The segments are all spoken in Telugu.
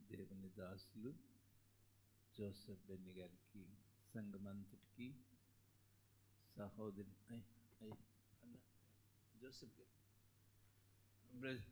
దేవుని దాసులు జోసెఫ్ బెన్ని గారికి, సంఘమంతటికి, సహోదరి అన్న జోసెఫ్ గారు బ్రదర్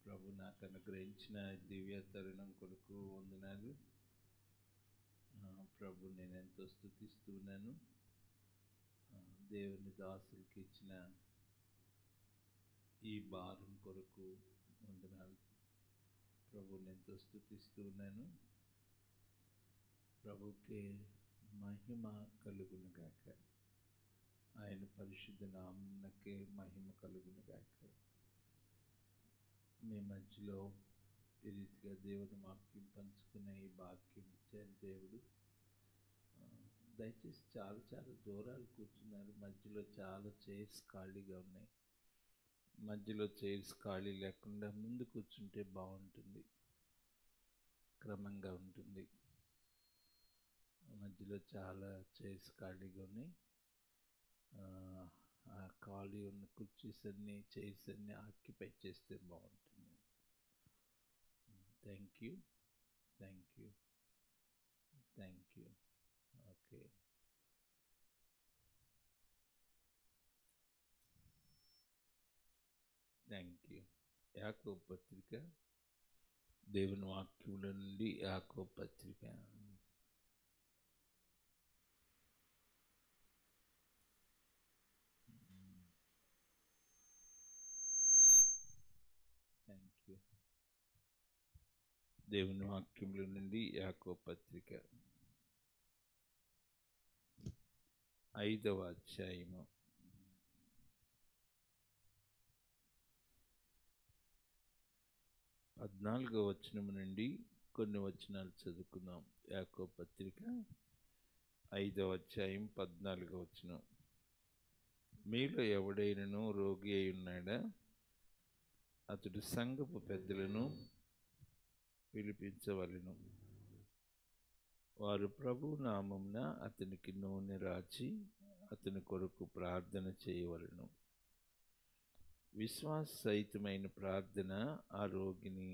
ప్రభు నాకు అనుగ్రహించిన దివ్య తరుణం కొరకు వందనాలు. ప్రభు నేను ఎంతో స్తుతిస్తున్నాను. దేవుని దాసులకి ఇచ్చిన ఈ భారం కొరకు వందనాలు. ప్రభుని ఎంతో స్తుతిస్తున్నాను. ప్రభుకే మహిమ కలుగునుగాక. ఆయన పరిశుద్ధ నామమునకే మహిమ కలుగునుగాక. మీ మధ్యలో ఈ రీతిగా దేవుని వాక్యం పంచుకునే ఈ భాగ్యం ఇచ్చారు దేవుడు. దయచేసి చాలా దూరాలు కూర్చున్నారు. మధ్యలో చాలా చైర్స్ ఖాళీగా ఉన్నాయి. మధ్యలో చైర్స్ ఖాళీ లేకుండా ముందు కూర్చుంటే బాగుంటుంది, క్రమంగా ఉంటుంది. మధ్యలో చాలా చైర్స్ ఖాళీగా ఉన్నాయి. ఆ ఖాళీ ఉన్న కుర్చీస్ అన్నీ, చైర్స్ అన్నీ ఆక్యుపై చేస్తే బాగుంటుంది. Thank you. Okay. Thank you. యాకోబు పత్రిక, దేవుని వాక్యముల నుండి యాకోబు పత్రిక. Thank you. దేవుని వాక్యముల నుండి యాకోబు పత్రిక 5వ అధ్యాయము 14వ వచనం నుండి కొన్ని వచనాలు చదువుకుందాం. యాకోబు పత్రిక 5వ అధ్యాయం 14వ వచనం. మీలో ఎవడైనను రోగి అయి ఉన్నాడా? అతడు సంఘపు పెద్దలను పిలిపించవలెను. వారు ప్రభు నామమున అతనికి నూనె రాచి అతని కొరకు ప్రార్థన చేయవలెను. విశ్వాస సహితమైన ప్రార్థన ఆ రోగిని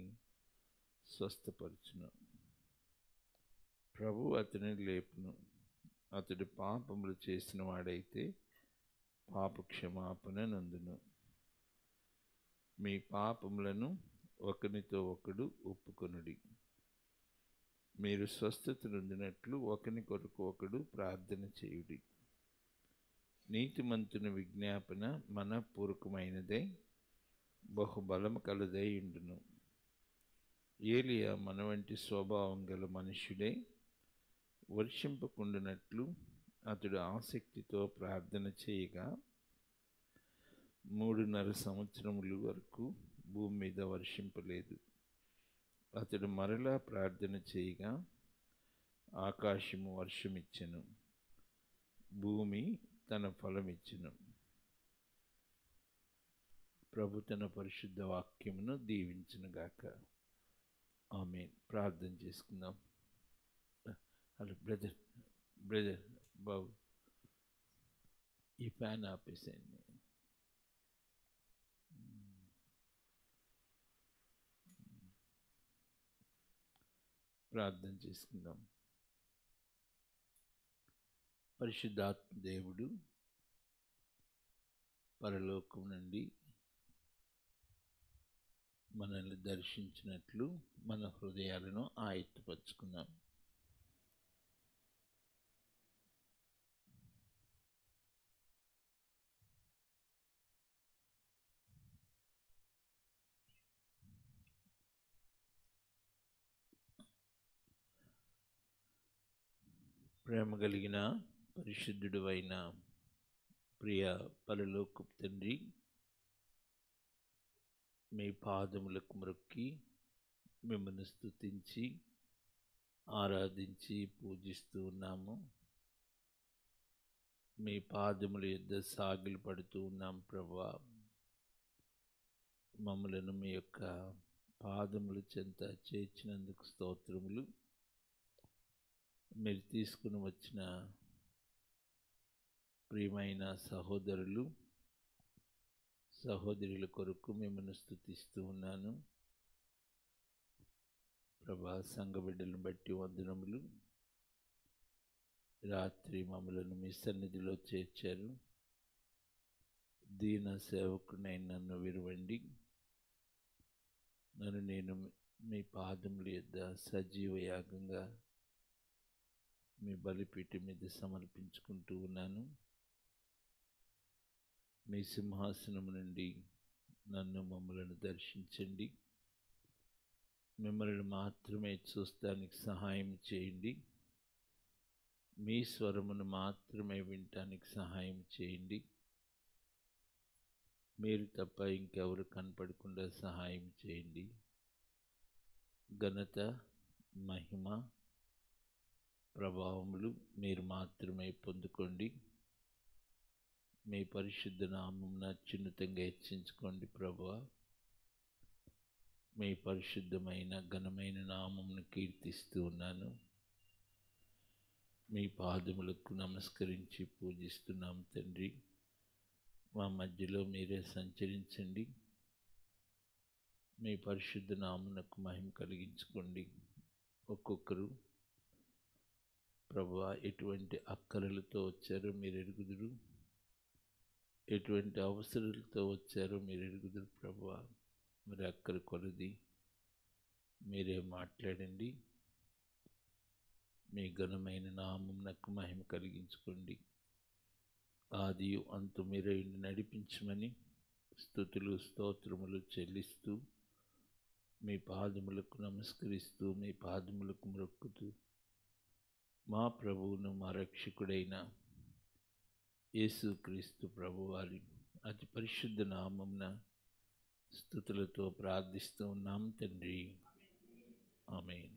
స్వస్థపరచును. ప్రభు అతని లేపును. అతడు పాపములు చేసిన వాడైతే పాప క్షమాపణ నందును. మీ పాపములను ఒకనితో ఒకడు ఒప్పుకొనుడి. మీరు స్వస్థత నొందినట్లు ఒకని కొరకు ఒకడు ప్రార్థన చేయుడి. నీతిమంతుని విజ్ఞాపన మనపూర్వకమైనదై బహుబలము కలదై ఉండును. ఏలియా మన వంటి స్వభావం గల మనుష్యుడై వర్షింపకుండునట్లు అతడు ఆసక్తితో ప్రార్థన చేయగా 3.5 సంవత్సరముల వరకు భూమి మీద వర్షింపలేదు. అతడు మరలా ప్రార్థన చేయగా ఆకాశము వర్షమిచ్చెను, భూమి తన ఫలమిచ్చెను. ప్రభు తన పరిశుద్ధ వాక్యమును దీవించునుగాక. ఆమేన్. ప్రార్థన చేసుకుందాం. హలో బ్రదర్ బాబు, ఈ ఫ్యాన్ ఆపేసేయండి. ప్రార్థన చేసుకుందాం. పరిశుద్ధాత్మ దేవుడు పరలోకం నుండి మనల్ని దర్శించినట్లు మన హృదయాలను ఆయత్తపరుచుకుందాం. ప్రేమ కలిగిన పరిశుద్ధుడు అయిన ప్రియ పరలోకపు తండ్రి, మీ పాదములకు మ్రొక్కి మిమ్మల్ని స్తుతించి ఆరాధించి పూజిస్తూ ఉన్నాము. మీ పాదముల యొద్ద సాగిలు పడుతూ ఉన్నాం ప్రభువా. మమ్మలను మీ యొక్క పాదముల చెంత చేర్చినందుకు స్తోత్రములు. మీరు తీసుకుని వచ్చిన ప్రియమైన సహోదరులు సహోదరుల కొరకు మిమ్మల్ని స్తుతిస్తూ ఉన్నాను. ప్రభా, సంఘ బిడ్డలను బట్టి వందనములు. రాత్రి మమ్మలను మీ సన్నిధిలో చేర్చారు. దీన సేవకునైన నన్ను విరవండి. నేను మీ పాదముల యొద్ద సజీవ యాగంగా మీ బలిపీఠం మీద సమర్పించుకుంటూ ఉన్నాను. మీ సింహాసనము నుండి మమ్మలను దర్శించండి. మిమ్మల్ని మాత్రమే చూస్తానికి సహాయం చేయండి. మీ స్వరమును మాత్రమే వినటానికి సహాయం చేయండి. మీరు తప్ప ఇంకెవరు కనపడకుండా సహాయం చేయండి. ఘనత, మహిమ, ప్రభావములు మీరు మాత్రమే పొందుకోండి. మీ పరిశుద్ధ నామమున అత్యున్నతంగా హెచ్చించుకోండి ప్రభువా. మీ పరిశుద్ధమైన ఘనమైన నామమును కీర్తిస్తూ ఉన్నాను. మీ పాదములకు నమస్కరించి పూజిస్తున్నాం తండ్రి. మా మధ్యలో మీరే సంచరించండి. మీ పరిశుద్ధ నామమునకు మహిమ కలిగించుకోండి. ఒక్కొక్కరు ప్రభువా ఎటువంటి అక్కరలతో వచ్చారో మీరు ఎరుగుదురు, ఎటువంటి అవసరాలతో వచ్చారో మీరు ఎరుగుదురు ప్రభువా. మరి అక్కర కొలది మీరే మాట్లాడండి. మీ ఘనమైన నామమునకు మహిమ కలిగించుకోండి. ఆది అంతు మీరే నడిపించమని స్తుతులు స్తోత్రములు చెల్లిస్తూ మీ పాదములకు నమస్కరిస్తూ మీ పాదములకు మ్రొక్కుతూ మా ప్రభువును మా రక్షకుడైన యేసుక్రీస్తు ప్రభువారి అతి పరిశుద్ధ నామమున స్తుతులతో ప్రార్థిస్తూ ఉన్నాం తండ్రి. ఆమేన్.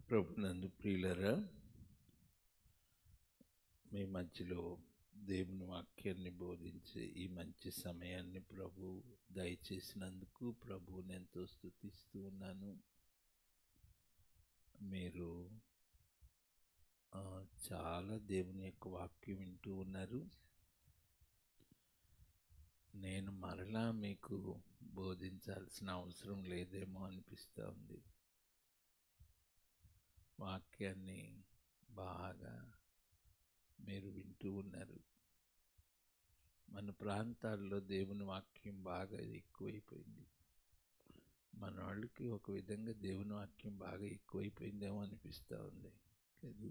ప్రభునందు ప్రియులరా, మీ మధ్యలో దేవుని వాక్యాన్ని బోధించే ఈ మంచి సమయాన్ని ప్రభు దయచేసినందుకు ప్రభువుని ఎంతో స్తుతిస్తూ ఉన్నాను. మీరు చాలా దేవుని యొక్క వాక్యం వింటూ ఉన్నారు. నేను మరలా మీకు బోధించాల్సిన అవసరం లేదేమో అనిపిస్తూ ఉంది. వాక్యాన్ని బాగా మీరు వింటూ ఉన్నారు. మన ప్రాంతాల్లో దేవుని వాక్యం బాగా ఎక్కువైపోయింది. మన వాళ్ళకి ఒక విధంగా దేవుని వాక్యం బాగా ఎక్కువైపోయిందేమో అనిపిస్తూ ఉంది కదా.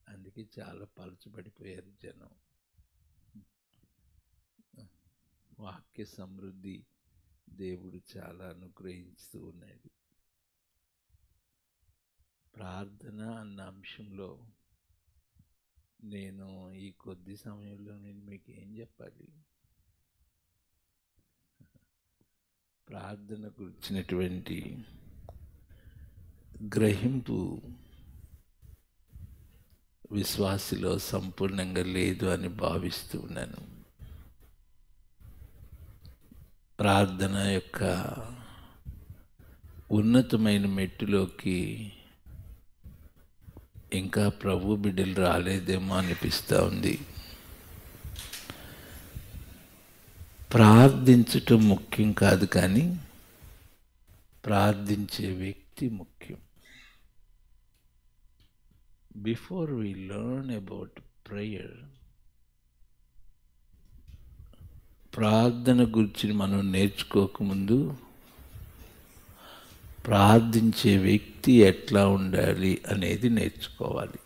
అందుకే చాలా పలచబడిపోయారు జనం. వాక్య సమృద్ధి దేవుడు చాలా అనుగ్రహిస్తూ ఉన్నాడు. ప్రార్థన అన్న అంశంలో నేను ఈ కొద్ది సమయంలో మీకు ఏం చెప్పాలి? ప్రార్థన గురించినటువంటి గ్రహింపు విశ్వాసిలో సంపూర్ణంగా లేదు అని భావిస్తూ ఉన్నాను. ప్రార్థన యొక్క ఉన్నతమైన మెట్టులోకి ఇంకా ప్రభు బిడ్డలు రాలేదేమో అనిపిస్తూ ఉంది. ప్రార్థించటం ముఖ్యం కాదు, కానీ ప్రార్థించే వ్యక్తి ముఖ్యం. Before we learn about prayer, ప్రార్థన గురించి మనం నేర్చుకోకముందు ప్రార్థించే వ్యక్తి ఎట్లా ఉండాలి అనేది నేర్చుకోవాలి.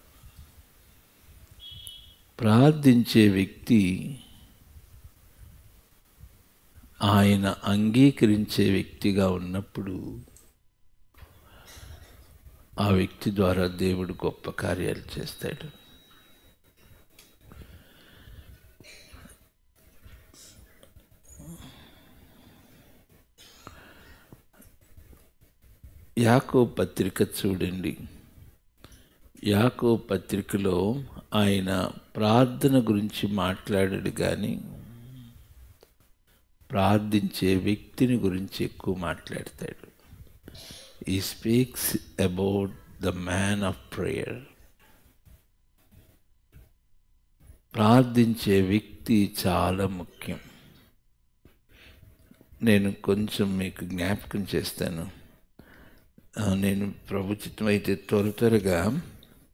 ప్రార్థించే వ్యక్తి ఆయన అంగీకరించే వ్యక్తిగా ఉన్నప్పుడు ఆ వ్యక్తి ద్వారా దేవుడు గొప్ప కార్యాలు చేస్తాడు. యాకోబు పత్రిక చూడండి. యాకోబు పత్రికలో ఆయన ప్రార్థన గురించి మాట్లాడాడు, కానీ ప్రార్థించే వ్యక్తిని గురించి ఎక్కువ మాట్లాడతాడు. He speaks about the man of prayer. ప్రార్థించే వ్యక్తి చాలా ముఖ్యం. నేను కొంచెం మీకు జ్ఞాపకం చేస్తాను. నేను ప్రభుచితం అయితే త్వరగా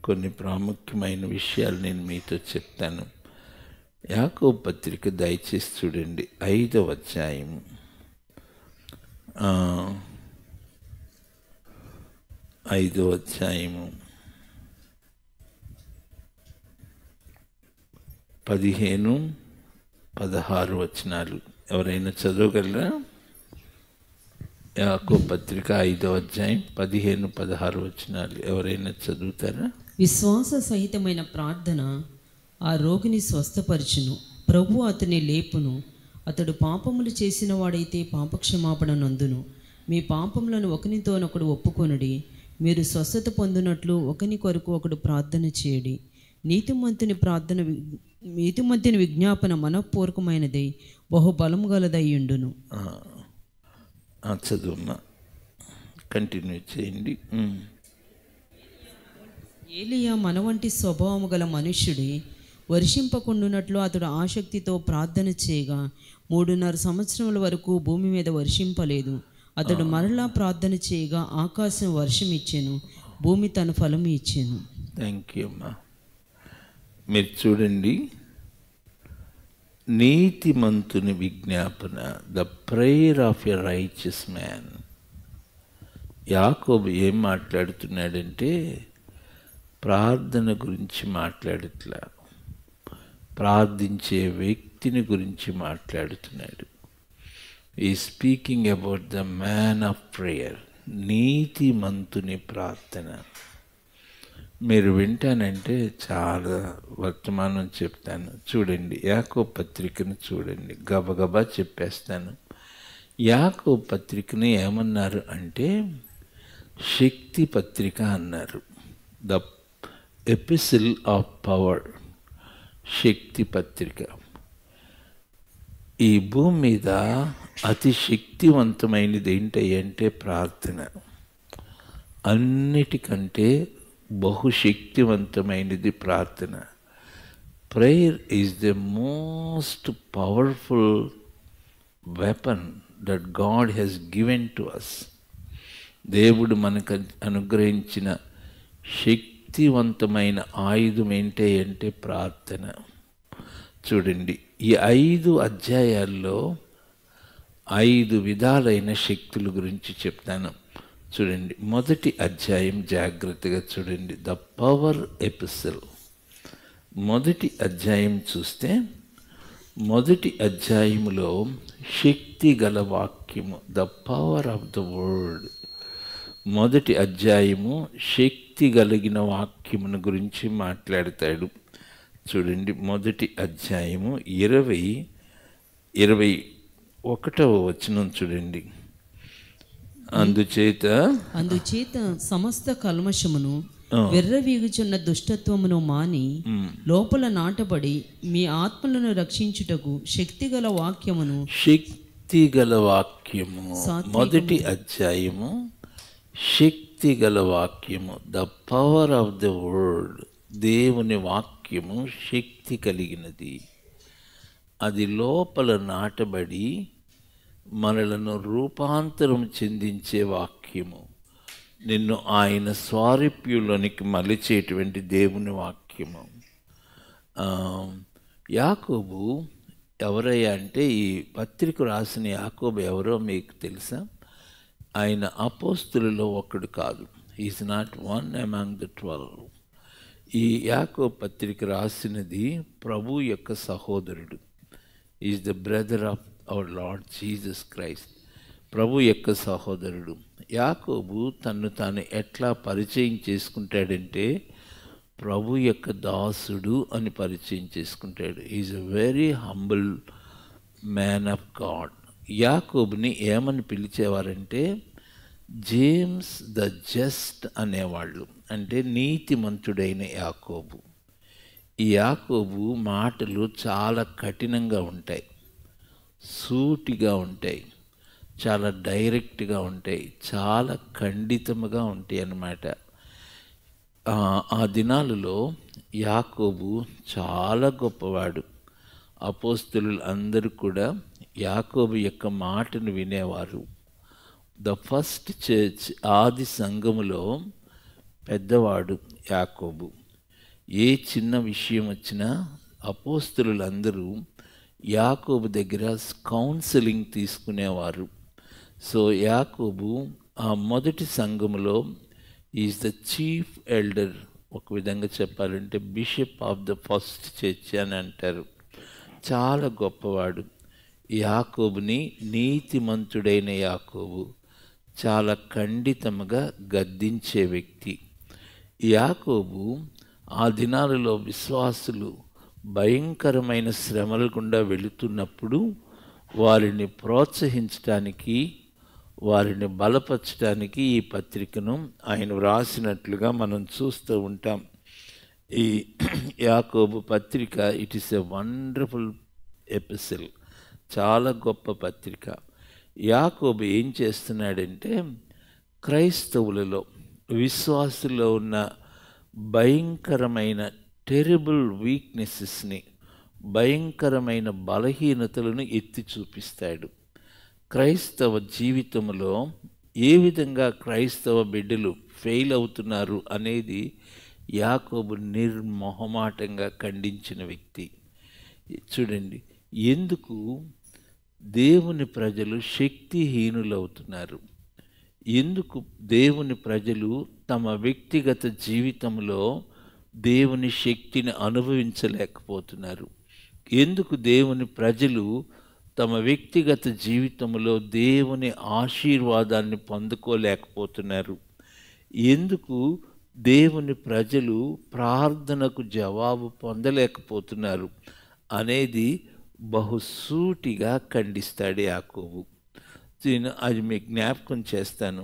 కొన్ని ప్రాముఖ్యమైన విషయాలు నేను మీతో చెప్తాను. యాకోబు పత్రిక దయచేసి చూడండి, 5వ అధ్యాయము 15-16 వచనాలు ఎవరైనా చదవగలరా? యాకోబు పత్రిక 5వ అధ్యాయం 15-16 వచనాలు ఎవరైనా చదువుతారా? విశ్వాస సహితమైన ప్రార్థన ఆ రోగిని స్వస్థపరచును, ప్రభు అతని లేపును. అతడు పాపములు చేసిన వాడైతే పాపక్షమాపణ నందును. మీ పాపములను ఒకనితోనొకడు ఒప్పుకొనుడి, మీరు స్వస్థత పొందినట్లు ఒకని కొరకు ఒకడు ప్రార్థన చేయడి. నీతిమంతుని విజ్ఞాపన మనఃపూర్వకమైనదై బహుబలము గలదయ్యుండును. చదువుమ్మా, కంటిన్యూ చేయండి. ఏలియా మన వంటి స్వభావము గల మనుష్యుడి వర్షింపకుండునట్లు అతడు ఆసక్తితో ప్రార్థన చేయగా 3.5 సంవత్సరముల వరకు భూమి మీద వర్షింపలేదు. అతడు మరలా ప్రార్థన చేయగా ఆకాశం వర్షం ఇచ్చాను, భూమి తన ఫలం ఇచ్చాను. థ్యాంక్ యూ అమ్మా. మీరు చూడండి, నీతిమంతుని విజ్ఞాపన, the prayer of a righteous man. యాకోబు ఏం మాట్లాడుతున్నాడంటే ప్రార్థన గురించి మాట్లాడట్లా, ప్రార్థించే వ్యక్తిని గురించి మాట్లాడుతున్నాడు. ఈ speaking about the man of prayer, నీతిమంతుని ప్రార్థన. మీరు వింటానంటే చాలా వర్తమానం చెప్తాను. చూడండి, యాకోబు పత్రికను చూడండి, గబగబా చెప్పేస్తాను. యాకోబు పత్రికని ఏమన్నారు అంటే శక్తి పత్రిక అన్నారు. ద ఎపిసిల్ ఆఫ్ పవర్, శక్తి పత్రిక. ఈ భూమి మీద అతి శక్తివంతమైనది ఏంటంటే ప్రార్థన. అన్నిటికంటే బహుశక్తివంతమైనది ప్రార్థన. Prayer is the most powerful weapon that God has given to us. దేవుడు మనకు అనుగ్రహించిన శక్తివంతమైన ఆయుధం ఏంటి అంటే ప్రార్థన. చూడండి, ఈ 5 అధ్యాయాల్లో 5 విధాలైన శక్తుల గురించి చెప్తాను. చూడండి, మొదటి అధ్యాయం జాగ్రత్తగా చూడండి, ద పవర్ ఎపిసిల్. మొదటి అధ్యాయం చూస్తే మొదటి అధ్యాయములో శక్తి గల వాక్యము, the power of the word. మొదటి అధ్యాయము శక్తి కలిగిన వాక్యమును గురించి మాట్లాడతాడు. చూడండి, మొదటి అధ్యాయము 21వ వచనం చూడండి. అందుచేత సమస్త కల్మషమును వెర్రవీగుచున్న దుష్టత్వమును మాని లోపల నాటబడి మీ ఆత్మలను రక్షించుటకు శక్తిగల వాక్యమును. మొదటి అధ్యాయము శక్తిగల వాక్యము, the power of the word. దేవుని వాక్యము శక్తి కలిగినది. అది లోపల నాటబడి మనలను రూపాంతరం చెందించే వాక్యము, నిన్ను ఆయన స్వారూప్యంలోనికి మలిచేటువంటి దేవుని వాక్యము. యాకోబు ఎవరయ్యా అంటే, ఈ పత్రిక రాసిన యాకోబు ఎవరో మీకు తెలుసా? ఆయన అపోస్తులలో ఒకడు కాదు. Is not one among the 12. ఈ యాకోబు పత్రిక రాసినది ప్రభు యొక్క సహోదరుడు. Is the brother of our Lord Jesus Christ. ప్రభు యొక్క సహోదరుడు. యాకోబు తన్ను తాను ఎట్లా పరిచయం చేసుకుంటాడంటే ప్రభు యొక్క దాసుడు అని పరిచయం చేసుకుంటాడు. Is a very humble man of God. యాకోబుని ఏమని పిలిచేవారంటే జేమ్స్ ద జస్ట్ అనేవాళ్ళు, అంటే నీతిమంతుడైన యాకోబు. ఈ యాకోబు మాటలు చాలా కఠినంగా ఉంటాయి, సూటిగా ఉంటాయి, చాలా డైరెక్ట్గా ఉంటాయి, చాలా ఖండితముగా ఉంటాయి అన్నమాట. ఆ దినాలలో యాకోబు చాలా గొప్పవాడు. అపోస్తలులు అందరూ కూడా యాకోబు యొక్క మాటను వినేవారు. ద ఫస్ట్ చర్చ్, ఆది సంఘములో పెద్దవాడు యాకోబు. ఏ చిన్న విషయం వచ్చినా అపోస్తలులందరూ యాకోబు దగ్గర కౌన్సిలింగ్ తీసుకునేవారు. సో యాకోబు ఆ మొదటి సంఘములో ఈజ్ ద చీఫ్ ఎల్డర్. ఒక విధంగా చెప్పాలంటే bishop of the first church అని అంటారు. చాలా గొప్పవాడు. యాకోబుని నీతిమంతుడైన యాకోబు చాలా ఖండితముగా గద్దించే వ్యక్తి. యాకోబు ఆ దినాలలో విశ్వాసులు భయంకరమైన శ్రమల గుండా వెళుతున్నప్పుడు వారిని ప్రోత్సహించడానికి, వారిని బలపరచడానికి ఈ పత్రికను ఆయన వ్రాసినట్లుగా మనం చూస్తూ ఉంటాం. ఈ యాకోబు పత్రిక ఇట్ ఈస్ ఎ వండర్ఫుల్ ఎపిసిల్, చాలా గొప్ప పత్రిక. యాకోబు ఏం చేస్తున్నాడంటే క్రైస్తవులలో, విశ్వాసుల్లో ఉన్న భయంకరమైన టెరిబుల్ వీక్నెసెస్ని, భయంకరమైన బలహీనతలను ఎత్తి చూపిస్తాడు. క్రైస్తవ జీవితంలో ఏ విధంగా క్రైస్తవ బిడ్డలు ఫెయిల్ అవుతున్నారు అనేది యాకోబు నిర్మొహమాటంగా ఖండించిన వ్యక్తి. చూడండి, ఎందుకు దేవుని ప్రజలు శక్తిహీనులవుతున్నారు, ఎందుకు దేవుని ప్రజలు తమ వ్యక్తిగత జీవితంలో దేవుని శక్తిని అనుభవించలేకపోతున్నారు, ఎందుకు దేవుని ప్రజలు తమ వ్యక్తిగత జీవితంలో దేవుని ఆశీర్వాదాన్ని పొందుకోలేకపోతున్నారు, ఎందుకు దేవుని ప్రజలు ప్రార్థనకు జవాబు పొందలేకపోతున్నారు అనేది బహుసూటిగా ఖండిస్తాడు యాకోబు. నేను అది మీకు జ్ఞాపకం చేస్తాను.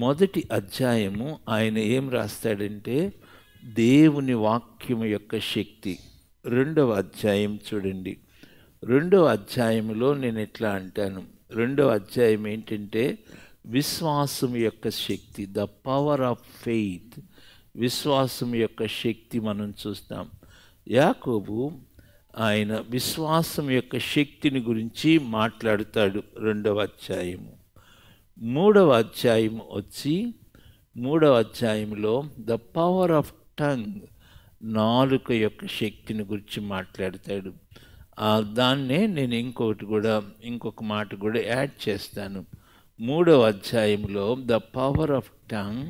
మొదటి అధ్యాయము ఆయన ఏం రాస్తాడంటే దేవుని వాక్యము యొక్క శక్తి. రెండవ అధ్యాయం చూడండి, రెండవ అధ్యాయంలో నేను ఎట్లా అంటాను, రెండవ అధ్యాయం ఏంటంటే విశ్వాసం యొక్క శక్తి, ద పవర్ ఆఫ్ ఫెయిత్. విశ్వాసం యొక్క శక్తి మనం చూస్తాం. యాకోబు ఆయన విశ్వాసం యొక్క శక్తిని గురించి మాట్లాడుతాడు రెండవ అధ్యాయము. మూడవ అధ్యాయం వచ్చి, మూడవ అధ్యాయంలో ద పవర్ ఆఫ్ టంగ్, నాలుక యొక్క శక్తిని గురించి మాట్లాడతాడు. దాన్నే నేను ఇంకొక మాట కూడా యాడ్ చేస్తాను. మూడవ అధ్యాయంలో ద పవర్ ఆఫ్ టంగ్,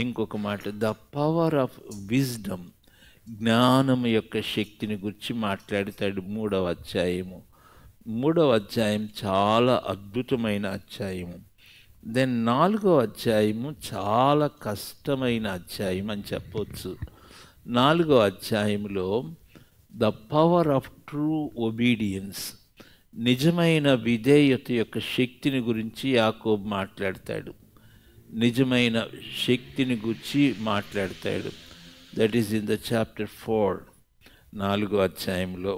ఇంకొక మాట ద పవర్ ఆఫ్ విజ్డమ్, జ్ఞానము యొక్క శక్తిని గురించి మాట్లాడతాడు మూడవ అధ్యాయము. మూడవ అధ్యాయం చాలా అద్భుతమైన అధ్యాయము. దెన్ నాలుగవ అధ్యాయము చాలా కష్టమైన అధ్యాయం అని చెప్పవచ్చు. నాలుగవ అధ్యాయంలో the power of true obedience, నిజమైన విధేయత యొక్క శక్తిని గురించి యాకోబు మాట్లాడతాడు. నిజమైన శక్తిని గురించి మాట్లాడతాడు. That is in the chapter 4, 4వ అధ్యాయంలో.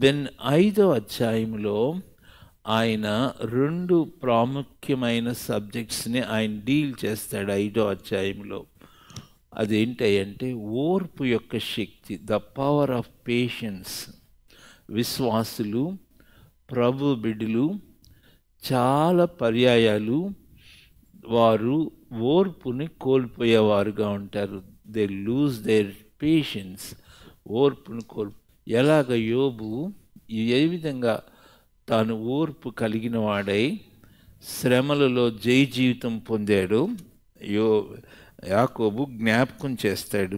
దెన్ 5వ అధ్యాయంలో ఆయన రెండు ప్రాముఖ్యమైన సబ్జెక్ట్స్ని ఆయన డీల్ చేస్తాడు 5వ అధ్యాయంలో. అదేంటంటే ఓర్పు యొక్క శక్తి, ద పవర్ ఆఫ్ పేషెన్స్. విశ్వాసులు, ప్రభు బిడ్డలు చాలా పర్యాయాలు వారు ఓర్పుని కోల్పోయేవారుగా ఉంటారు. దే లూజ్ దేర్ పేషెన్స్, ఓర్పును ఎలాగ యోబు ఏ విధంగా తాను ఓర్పు కలిగిన వాడై శ్రమలలో జయ జీవితం పొందాడు యాకోబు జ్ఞాపకం చేస్తాడు.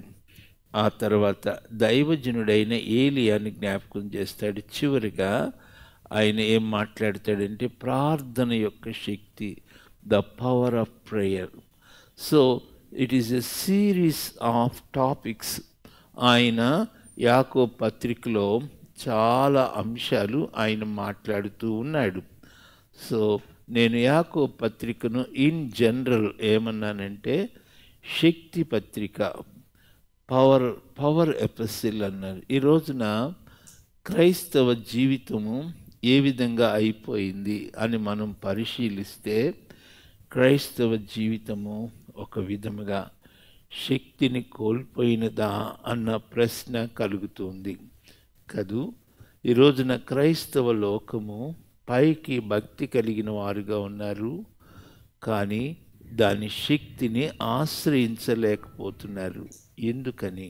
ఆ తర్వాత దైవజనుడైన ఏలియాని జ్ఞాపకం చేస్తాడు. చివరిగా ఆయన ఏం మాట్లాడతాడంటే ప్రార్థన యొక్క శక్తి, the power of prayer. So it is a series of topics. ఆయన యాకోబు పత్రికలో చాలా అంశాలు ఆయన మాట్లాడుతూ ఉన్నాడు. సో నేను యాకోబు పత్రికను ఇన్ జనరల్ ఏమన్నానంటే శక్తి పత్రిక, పవర్ ఎపిసిల్ అన్నారు. ఈ రోజున క్రైస్తవ జీవితము ఏ విధంగా అయిపోయింది అని మనం పరిశీలిస్తే క్రైస్తవ జీవితము ఒక విధముగా శక్తిని కోల్పోయినదా అన్న ప్రశ్న కలుగుతుంది కదూ. ఈ రోజున క్రైస్తవ లోకము పైకి భక్తి కలిగిన వారుగా ఉన్నారు, కానీ దాని శక్తిని ఆశ్రయించలేకపోతున్నారు. ఎందుకని?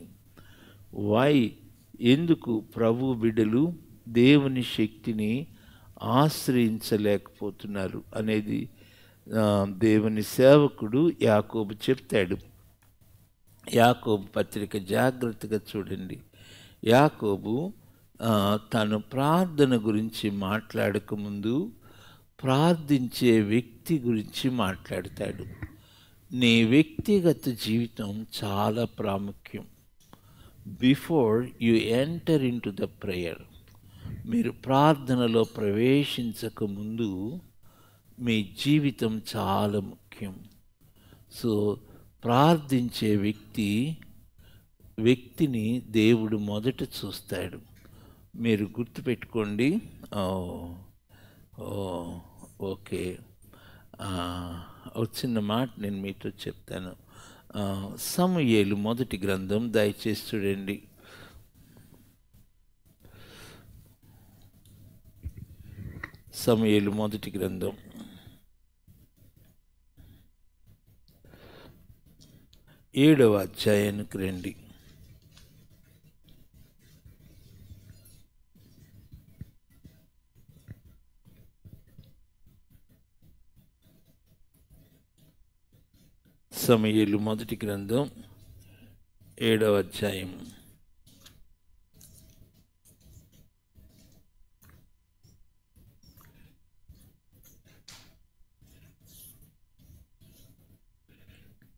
ఎందుకు ప్రభు బిడ్డలు దేవుని శక్తిని ఆశ్రయించలేకపోతున్నారు అనేది దేవుని సేవకుడు యాకోబు చెప్తాడు. యాకోబు పత్రిక జాగ్రత్తగా చూడండి. యాకోబు తను ప్రార్థన గురించి మాట్లాడకముందు ప్రార్థించే వ్యక్తి గురించి మాట్లాడతాడు. నీ వ్యక్తిగత జీవితం చాలా ప్రాముఖ్యం. Before you enter in to the prayer, మీరు ప్రార్థనలో ప్రవేశించకముందు మీ జీవితం చాలా ముఖ్యం. సో ప్రార్థించే వ్యక్తిని దేవుడు మొదట చూస్తాడు. మీరు గుర్తుపెట్టుకోండి. ఓకే, ఒక చిన్న మాట నేను మీతో చెప్తాను. సమూయేలు మొదటి గ్రంథం దయచేసి చూడండి. సమూయేలు మొదటి గ్రంథం 7వ అధ్యాయానికి రండి. సమూయేలు మొదటి గ్రంథం 7వ అధ్యాయం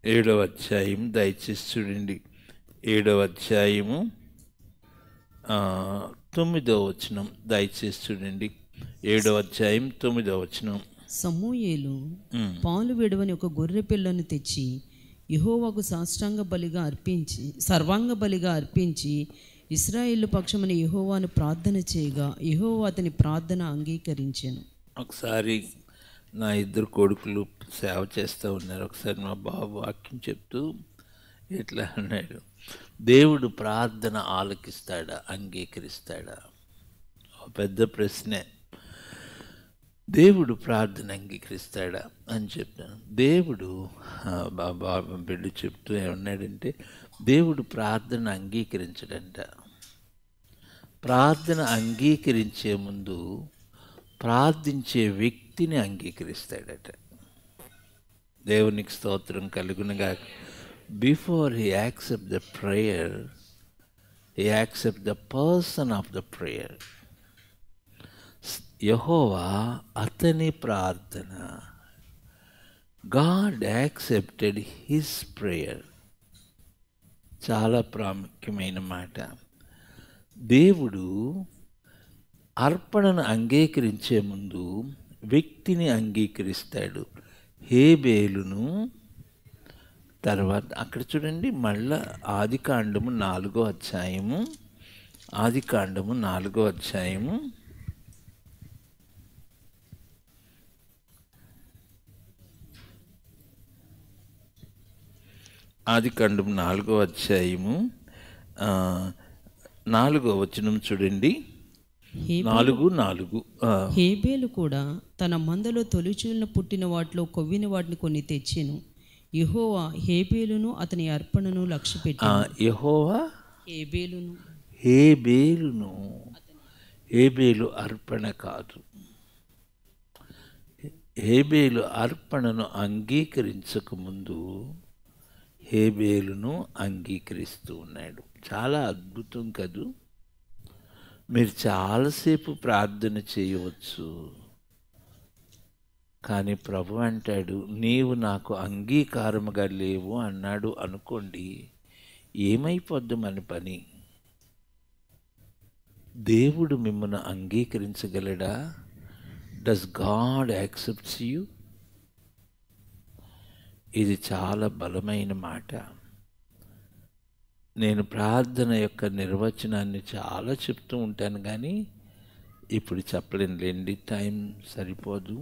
7వ అధ్యాయం దయచేసి చూడండి. 7వ అధ్యాయము 9వ వచనం దయచేసి చూడండి. 7వ అధ్యాయం 9వ వచనం. సమూయేలు పాలు విడవని ఒక గొర్రె పిల్లను తెచ్చి యెహోవాకు సర్వాంగ బలిగా అర్పించి ఇశ్రాయేలు పక్షమని యెహోవాను ప్రార్థన చేయగా యెహోవా అతని ప్రార్థన అంగీకరించెను. ఒకసారి నా 2 కొడుకులు సేవ చేస్తూ ఉన్నారు. ఒకసారి మా బాబు వాక్యం చెప్తూ ఇట్లా అన్నాడు, దేవుడు ప్రార్థన ఆలకిస్తాడా, అంగీకరిస్తాడా? పెద్ద ప్రశ్నే. దేవుడు ప్రార్థన అంగీకరిస్తాడా అని చెప్తాను. దేవుడు బాబా బిడ్డ చెప్తూ ఏమన్నాడంటే, దేవుడు ప్రార్థన అంగీకరించడంట. ప్రార్థన అంగీకరించే ముందు ప్రార్థించే వ్యక్తిని అంగీకరిస్తాడట. దేవునికి స్తోత్రం కలుగునుగా. Before he accept the prayer, he accept the person of the prayer. Yehova అతని ప్రార్థన, గాడ్ యాక్సెప్టెడ్ హిస్ ప్రేయర్. చాలా ప్రాముఖ్యమైన మాట. దేవుడు అర్పణను అంగీకరించే ముందు వ్యక్తిని అంగీకరిస్తాడు. హేబేలును తర్వాత అక్కడ చూడండి, మళ్ళా ఆదికాండము 4వ అధ్యాయము, ఆదికాండము 4వ అధ్యాయము ఆదికాండం 4వ అధ్యాయము 4వ వచనం చూడండి. 4:4. హేబేలు కూడా తన మందలో తొలిచూలిన పుట్టిన వాటిలో కొవ్విన వాటిని కొన్ని తెచ్చెను. యెహోవా హేబేలును అతని అర్పణను లక్ష్యపెట్టెను. యెహోవా హేబేలును హేబేలు అర్పణ కాదు. హేబేలు అర్పణను అంగీకరించకముందు హేబేలును అంగీకరిస్తూ ఉన్నాడు. చాలా అద్భుతం కదూ. మీరు చాలాసేపు ప్రార్థన చేయవచ్చు, కానీ ప్రభు అంటాడు, నీవు నాకు అంగీకారముగా లేవు అన్నాడు అనుకోండి, ఏమైపోద్ది మన పని? దేవుడు మిమ్మల్ని అంగీకరించగలడా? Does God accepts you? ఇది చాలా బలమైన మాట. నేను ప్రార్థన యొక్క నిర్వచనాన్ని చాలా చెప్తూ ఉంటాను, కానీ ఇప్పుడు చెప్పలేనులేండి, టైం సరిపోదు.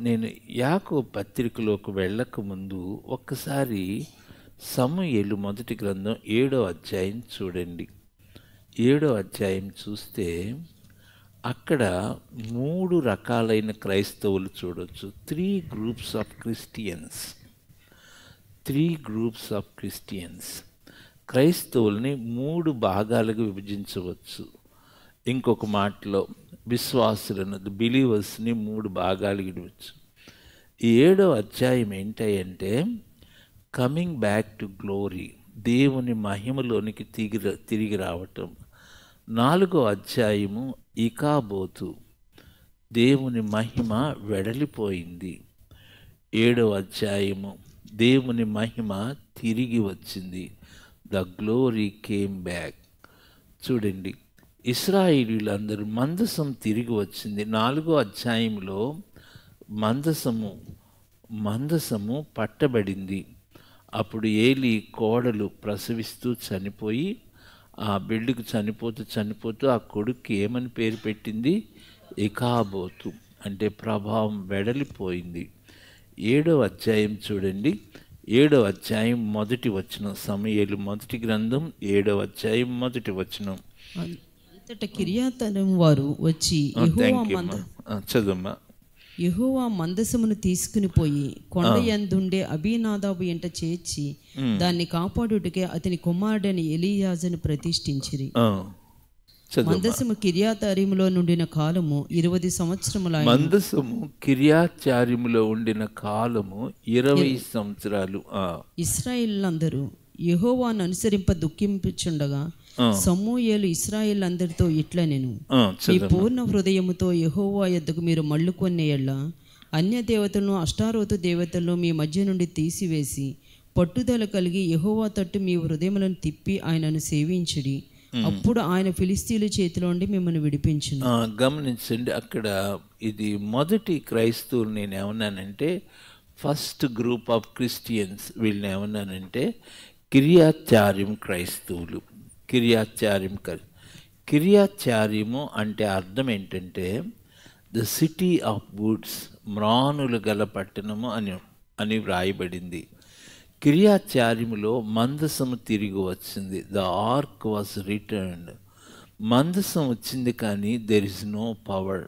నేను యాకోబు పత్రికలోకి వెళ్ళక ముందు ఒక్కసారి సమూయేలు మొదటి గ్రంథం 7వ అధ్యాయం చూడండి. 7వ అధ్యాయం చూస్తే అక్కడ 3 రకాలైన క్రైస్తవులు చూడొచ్చు. 3 groups of Christians. 3 groups of Christians. క్రైస్తవుల్ని 3 భాగాలుగా విభజించవచ్చు. ఇంకొక మాటలో విశ్వాసులను, బిలీవర్స్ని 3 భాగాలుగా విడవచ్చు. ఈ 7వ అధ్యాయం ఏంటంటే కమింగ్ బ్యాక్ టు గ్లోరీ, దేవుని మహిమలోనికి తిరిగి రావటం. 4వ అధ్యాయము ఇకాబోతు, దేవుని మహిమ వెడలిపోయింది. 7వ అధ్యాయము దేవుని మహిమ తిరిగి వచ్చింది. The glory came back. చూడండి, ఇశ్రాయేలీయులందరూ మందసం తిరిగి వచ్చింది. 4వ అధ్యాయంలో మందసము పట్టబడింది. అప్పుడు ఏలి కోడలు ప్రసవిస్తూ చనిపోయి, ఆ బిడ్డకు చనిపోతూ ఆ కొడుక్కి ఏమని పేరు పెట్టింది? ఇకాబోతు, అంటే ప్రభావం వెడలిపోయింది. 7వ అధ్యాయం చూడండి. 7వ అధ్యాయం 1వ వచనం. సమూయేలు మొదటి గ్రంథం 7వ అధ్యాయం 1వ వచనం. అంతట కిర్యాతయిం వారు వచ్చి చదువమ్మా. యెహోవా మందసమును తీసుకుని పోయి కొండ యందుండే అబీనాదాబు ఎంట చేర్చి దాన్ని కాపాడుటకే అతని కుమారుడైన ఎలీయాజరును ప్రతిష్ఠించిరి. మందసము కిర్యాతయిములో నుండిన కాలము 20 సంవత్సరములు. మందసము కిర్యాతయిములో ఉండిన కాలము 20 సంవత్సరాలు. ఇశ్రాయేలులందరూ యెహోవాను అనుసరింప దుఃఖింపుచుండగా సమూయేలు ఇశ్రాయేలందరితో ఇట్లనెను, మీ పూర్ణ హృదయముతో యెహోవా యొద్దకు మీరు మళ్ళుకొనే యెడల అన్య దేవతలను, అష్టారోతు దేవతలను మీ మధ్య నుండి తీసివేసి పట్టుదల కలిగి యెహోవా తట్టు మీ హృదయములను తిప్పి ఆయనను సేవించుడి. అప్పుడు ఆయన ఫిలిస్తీయుల చేతిలో నుండి మిమ్మల్ని విడిపించును. గమనించండి, అక్కడ ఇది మొదటి క్రైస్తవులు నేను ఏమన్నానంటే, ఫస్ట్ గ్రూప్ ఆఫ్ క్రిస్టియన్స్ వీళ్ళని ఏమన్నానంటే కిర్యాతయిం క్రైస్తవులు. కిర్యాతయిము అంటే అర్థం ఏంటంటే ద సిటీ ఆఫ్ వుడ్స్, మ్రానులు గల పట్టణము అని వ్రాయబడింది. కిర్యాతయిములో మందసము తిరిగి వచ్చింది. The arc was returned. మందసం వచ్చింది, కానీ దెర్ ఇస్ నో పవర్,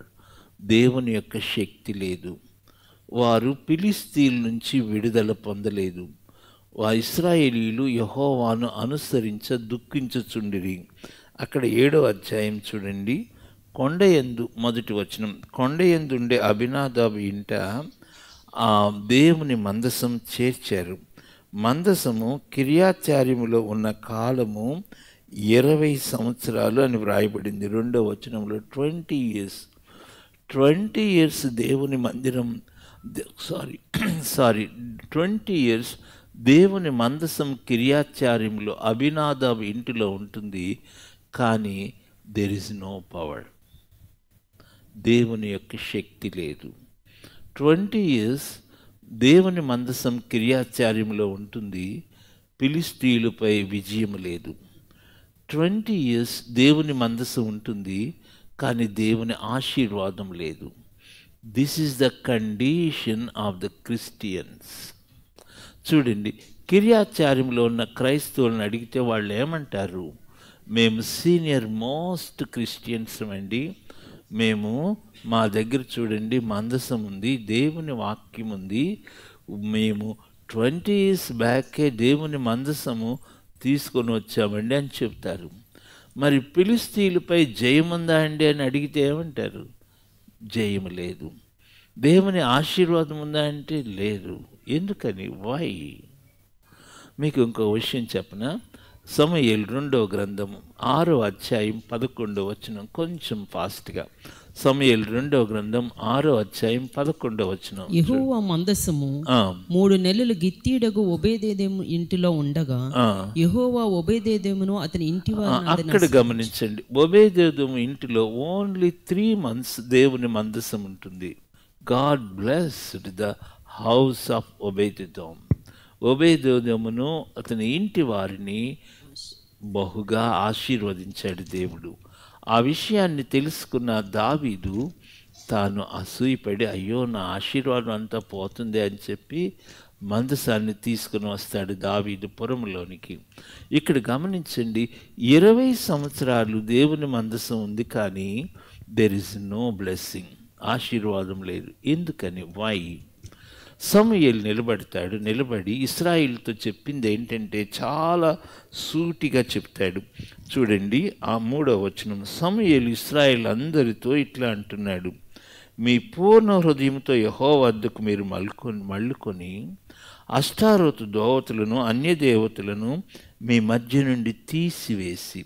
దేవుని యొక్క శక్తి లేదు. వారు ఫిలిస్తీయుల నుంచి విడుదల పొందలేదు. ఇశ్రాయేలీయులు యెహోవాను దుఃఖించుచుండిరి. అక్కడ 7వ అధ్యాయం చూడండి. కొండయందు 1వ వచనం. కొండయందుండే అబీనాదాబు ఇంట దేవుని మందసం చేర్చారు. మందసము కిర్యాతయిములో ఉన్న కాలము 20 సంవత్సరాలు అని వ్రాయబడింది. 2వ వచనంలో 20 years. 20 years దేవుని మందిరం 20 years దేవుని మందసం కిర్యాతయిములో అబీనాదాబు ఇంటిలో ఉంటుంది, కానీ దెర్ ఇస్ నో పవర్, దేవుని యొక్క శక్తి లేదు. 20 years దేవుని మందసం కిర్యాతయిములో ఉంటుంది, ఫిలిస్తీయులపై విజయం లేదు. 20 years దేవుని మందసం ఉంటుంది, కానీ దేవుని ఆశీర్వాదం లేదు. This is the condition of the Christians. చూడండి, కిర్యాతయిములో ఉన్న క్రైస్తవులను అడిగితే వాళ్ళు ఏమంటారు? మేము సీనియర్ మోస్ట్ క్రిస్టియన్స్ అండి, మేము మా దగ్గర చూడండి మందసం ఉంది, దేవుని వాక్యం ఉంది, మేము 20 years బ్యాకే దేవుని మందసము తీసుకొని వచ్చామండి అని చెప్తారు. మరి ఫిలిస్తీయులపై జయముందా అండి అని అడిగితే ఏమంటారు? జయం లేదు. దేవుని ఆశీర్వాదం ఉందా అంటే లేదు. ఎందుకని? వై? మీకు ఇంకో విషయం చెప్పనా? సమూయేలు 2వ గ్రంథము 6వ అధ్యాయం 11వ వచనం. కొంచెం ఫాస్ట్గా. సమూయేలు 2వ గ్రంథం 6వ అధ్యాయం 11వ వచనం. యెహోవా మందసము 3 నెలలు గిత్తీడగు ఒబేదేదోము ఇంటిలో ఉండగా యెహోవా ఒబేదేదోమును అతని ఇంటి వారిని అక్కడ గమనించండి, ఒబేదేదోము ఇంటిలో ఓన్లీ 3 months దేవుని మందసం ఉంటుంది. God blessed the house of Obededom. ఒబేదేదోమును అతని ఇంటి వారిని బహుగా ఆశీర్వదించాడు దేవుడు. ఆ విషయాన్ని తెలుసుకున్న దావీదు తాను అసూయపడి, అయ్యో నా ఆశీర్వాదం అంతా పోతుంది అని చెప్పి మందసాన్ని తీసుకుని వస్తాడు దావీదు పురంలోనికి. ఇక్కడ గమనించండి, 20 సంవత్సరాలు దేవుని మందసం ఉంది, కానీ దెర్ ఇస్ నో బ్లెస్సింగ్, ఆశీర్వాదం లేదు. ఎందుకని? వై? సమూయేలు నిలబడి ఇశ్రాయేలుతో చెప్పింది ఏంటంటే చాలా సూటిగా చెప్తాడు. చూడండి ఆ 3వ వచనం. సమూయేలు ఇశ్రాయేలు అందరితో ఇట్లా అంటున్నాడు, మీ పూర్ణ హృదయంతో యెహోవా వద్దకు మీరు మళ్ళుకొని అష్టారోతు దేవతలను అన్యదేవతలను మీ మధ్య నుండి తీసివేసి.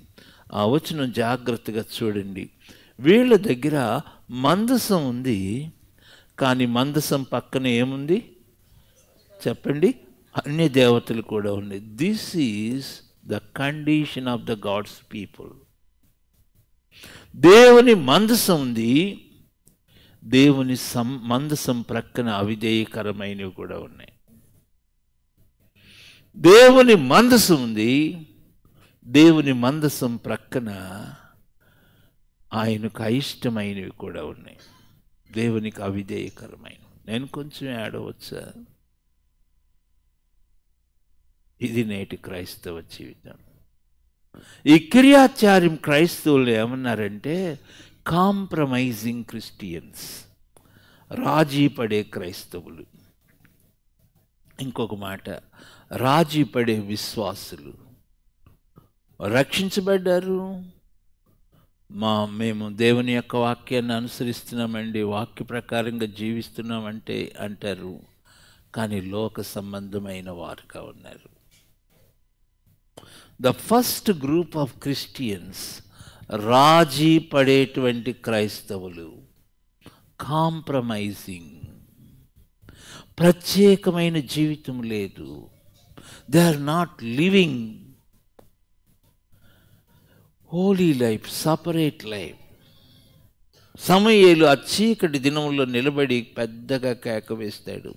ఆ వచనం జాగ్రత్తగా చూడండి. వీళ్ళ దగ్గర మందసం ఉంది, కానీ మందసం పక్కన ఏముంది చెప్పండి? అన్ని దేవతలు కూడా ఉన్నాయి. This is the condition of the God's people. దేవుని మందసం ఉంది, దేవుని మందసం ప్రక్కన అవిధేయకరమైనవి కూడా ఉన్నాయి. దేవుని మందసం ఉంది, దేవుని మందసం ప్రక్కన ఆయనకు అయిష్టమైనవి కూడా ఉన్నాయి, దేవునికి అవిధేయకరమైన. నేను కొంచెం ఆడవచ్చా? ఇది నేటి క్రైస్తవ జీవితం. ఈ కిర్యాచార్యం క్రైస్తవులు ఏమన్నారంటే కాంప్రమైజింగ్ క్రిస్టియన్స్, రాజీ పడే క్రైస్తవులు. ఇంకొక మాట, రాజీ పడే విశ్వాసులు. రక్షించబడ్డారు, మేము దేవుని యొక్క వాక్యాన్ని అనుసరిస్తున్నామండి, వాక్య ప్రకారంగా జీవిస్తున్నామంటే అంటారు, కానీ లోక సంబంధమైన వారుగా ఉన్నారు. The first group of Christians రాజీ పడేటువంటి క్రైస్తవులు, కాంప్రమైజింగ్, ప్రత్యేకమైన జీవితం లేదు. They are not living holy life, separate life. Samuel ఆ చీకటి దినంలో నిలబడి పెద్దగా కేక వేస్తాడు,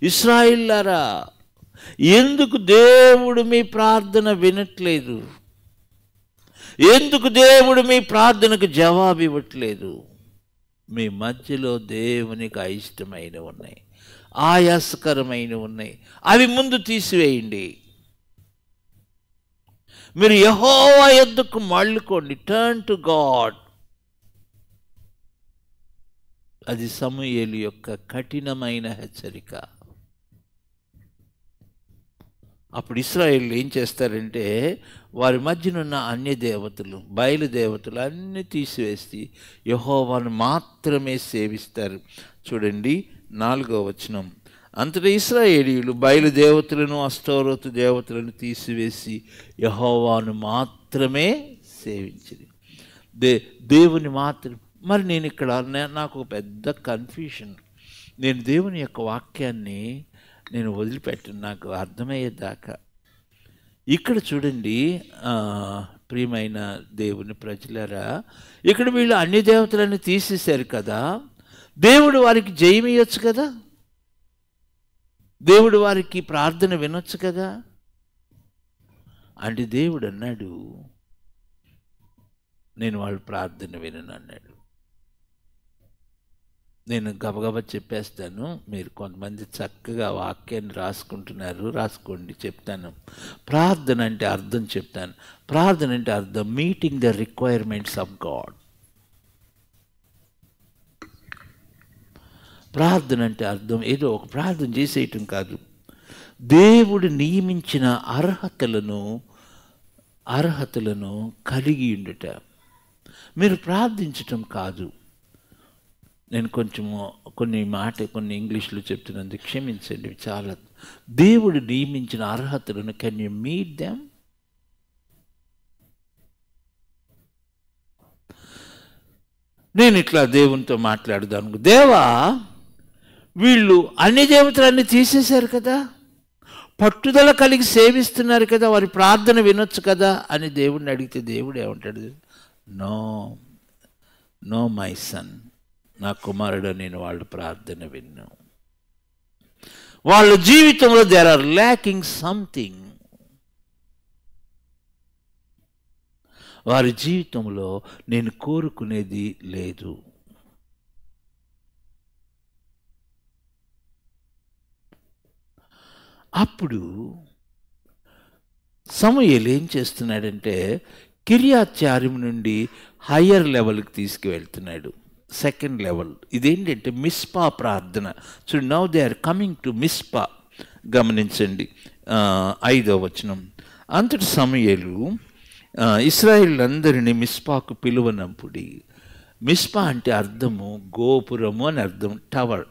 ఇశ్రాయేలులారా, ఎందుకు దేవుడు మీ ప్రార్థన వినట్లేదు? ఎందుకు దేవుడు మీ ప్రార్థనకు జవాబు ఇవ్వట్లేదు? మీ మధ్యలో దేవునికి అయిష్టమైనవి ఉన్నాయి, ఆయాసకరమైనవి ఉన్నాయి, అవి ముందు తీసివేయండి. మీరు యెహోవా యొద్దకు మళ్ళుకోండి, టర్న్ టు గాడ్. అది సమూయేలు యొక్క కఠినమైన హెచ్చరిక. అప్పుడు ఇశ్రాయేలు ఏం చేస్తారంటే వారి మధ్యనున్న అన్య దేవతలు, బయలుదేవతలు అన్నీ తీసివేసి యెహోవాను మాత్రమే సేవిస్తారు. చూడండి 4వ వచనం. అంతటా ఇశ్రాయేలీయులు బయలుదేవతలను అష్టోరోతు దేవతలను తీసివేసి యెహోవాను మాత్రమే సేవించింది. దేవుని మాత్రం. మరి నేను ఇక్కడ నాకు ఒక పెద్ద కన్ఫ్యూషన్. నేను దేవుని యొక్క వాక్యాన్ని నేను వదిలిపెట్టను నాకు అర్థమయ్యేదాకా. ఇక్కడ చూడండి ప్రియమైన దేవుని ప్రజలారా, ఇక్కడ వీళ్ళు అన్ని దేవతలను తీసేశారు కదా, దేవుడు వారికి జయమియొచ్చు కదా, దేవుడు వారికి ప్రార్థన వినొచ్చు కదా. అంటే దేవుడు అన్నాడు, నేను వాళ్ళ ప్రార్థన వినను అన్నాడు. నేను గబగబా చెప్పేస్తాను, మీరు కొంతమంది చక్కగా వాక్యాన్ని రాసుకుంటున్నారు, రాసుకోండి, చెప్తాను. ప్రార్థన అంటే అర్థం చెప్తాను. ప్రార్థన అంటే అర్థం meeting the requirements of God. ప్రార్థన అంటే అర్థం ఏదో ఒక ప్రార్థన చేసేయటం కాదు, దేవుడు నియమించిన అర్హతలను కలిగి ఉండుట. మీరు ప్రార్థించటం కాదు. నేను కొన్ని ఇంగ్లీష్లో చెప్తున్నందుకు క్షమించండి. చాలా దేవుడు నియమించిన అర్హతలను కెన్ యూ మీట్ దెమ్? నేను ఇట్లా దేవునితో మాట్లాడదాను, దేవా వీళ్ళు అన్ని దేవతలన్నీ తీసేశారు కదా, పట్టుదల కలిగి సేవిస్తున్నారు కదా, వారి ప్రార్థన వినొచ్చు కదా అని దేవుడిని అడిగితే దేవుడు ఏమంటాడు? నో నో మై సన్, నా కుమారుడు, నేను వాళ్ళ ప్రార్థన విన్నాను. వాళ్ళ జీవితంలో దేర్ ఆర్ ల్యాకింగ్ సంథింగ్. వారి జీవితంలో నేను కోరుకునేది లేదు. అప్పుడు సమూయేలు ఏం చేస్తున్నాడంటే కిర్యాత్యారీం నుండి హయ్యర్ లెవెల్కి తీసుకువెళ్తున్నాడు, సెకండ్ లెవెల్. ఇదేంటంటే మిస్పా ప్రార్థన. So now they are coming to Mizpah. గమనించండి 5వ వచనం. అంతటి సమూయేలు ఇశ్రాయేలులందరినీ మిస్పాకు పిలువనంపుడి. మిస్పా అంటే అర్థము గోపురము అని అర్థం, టవర్.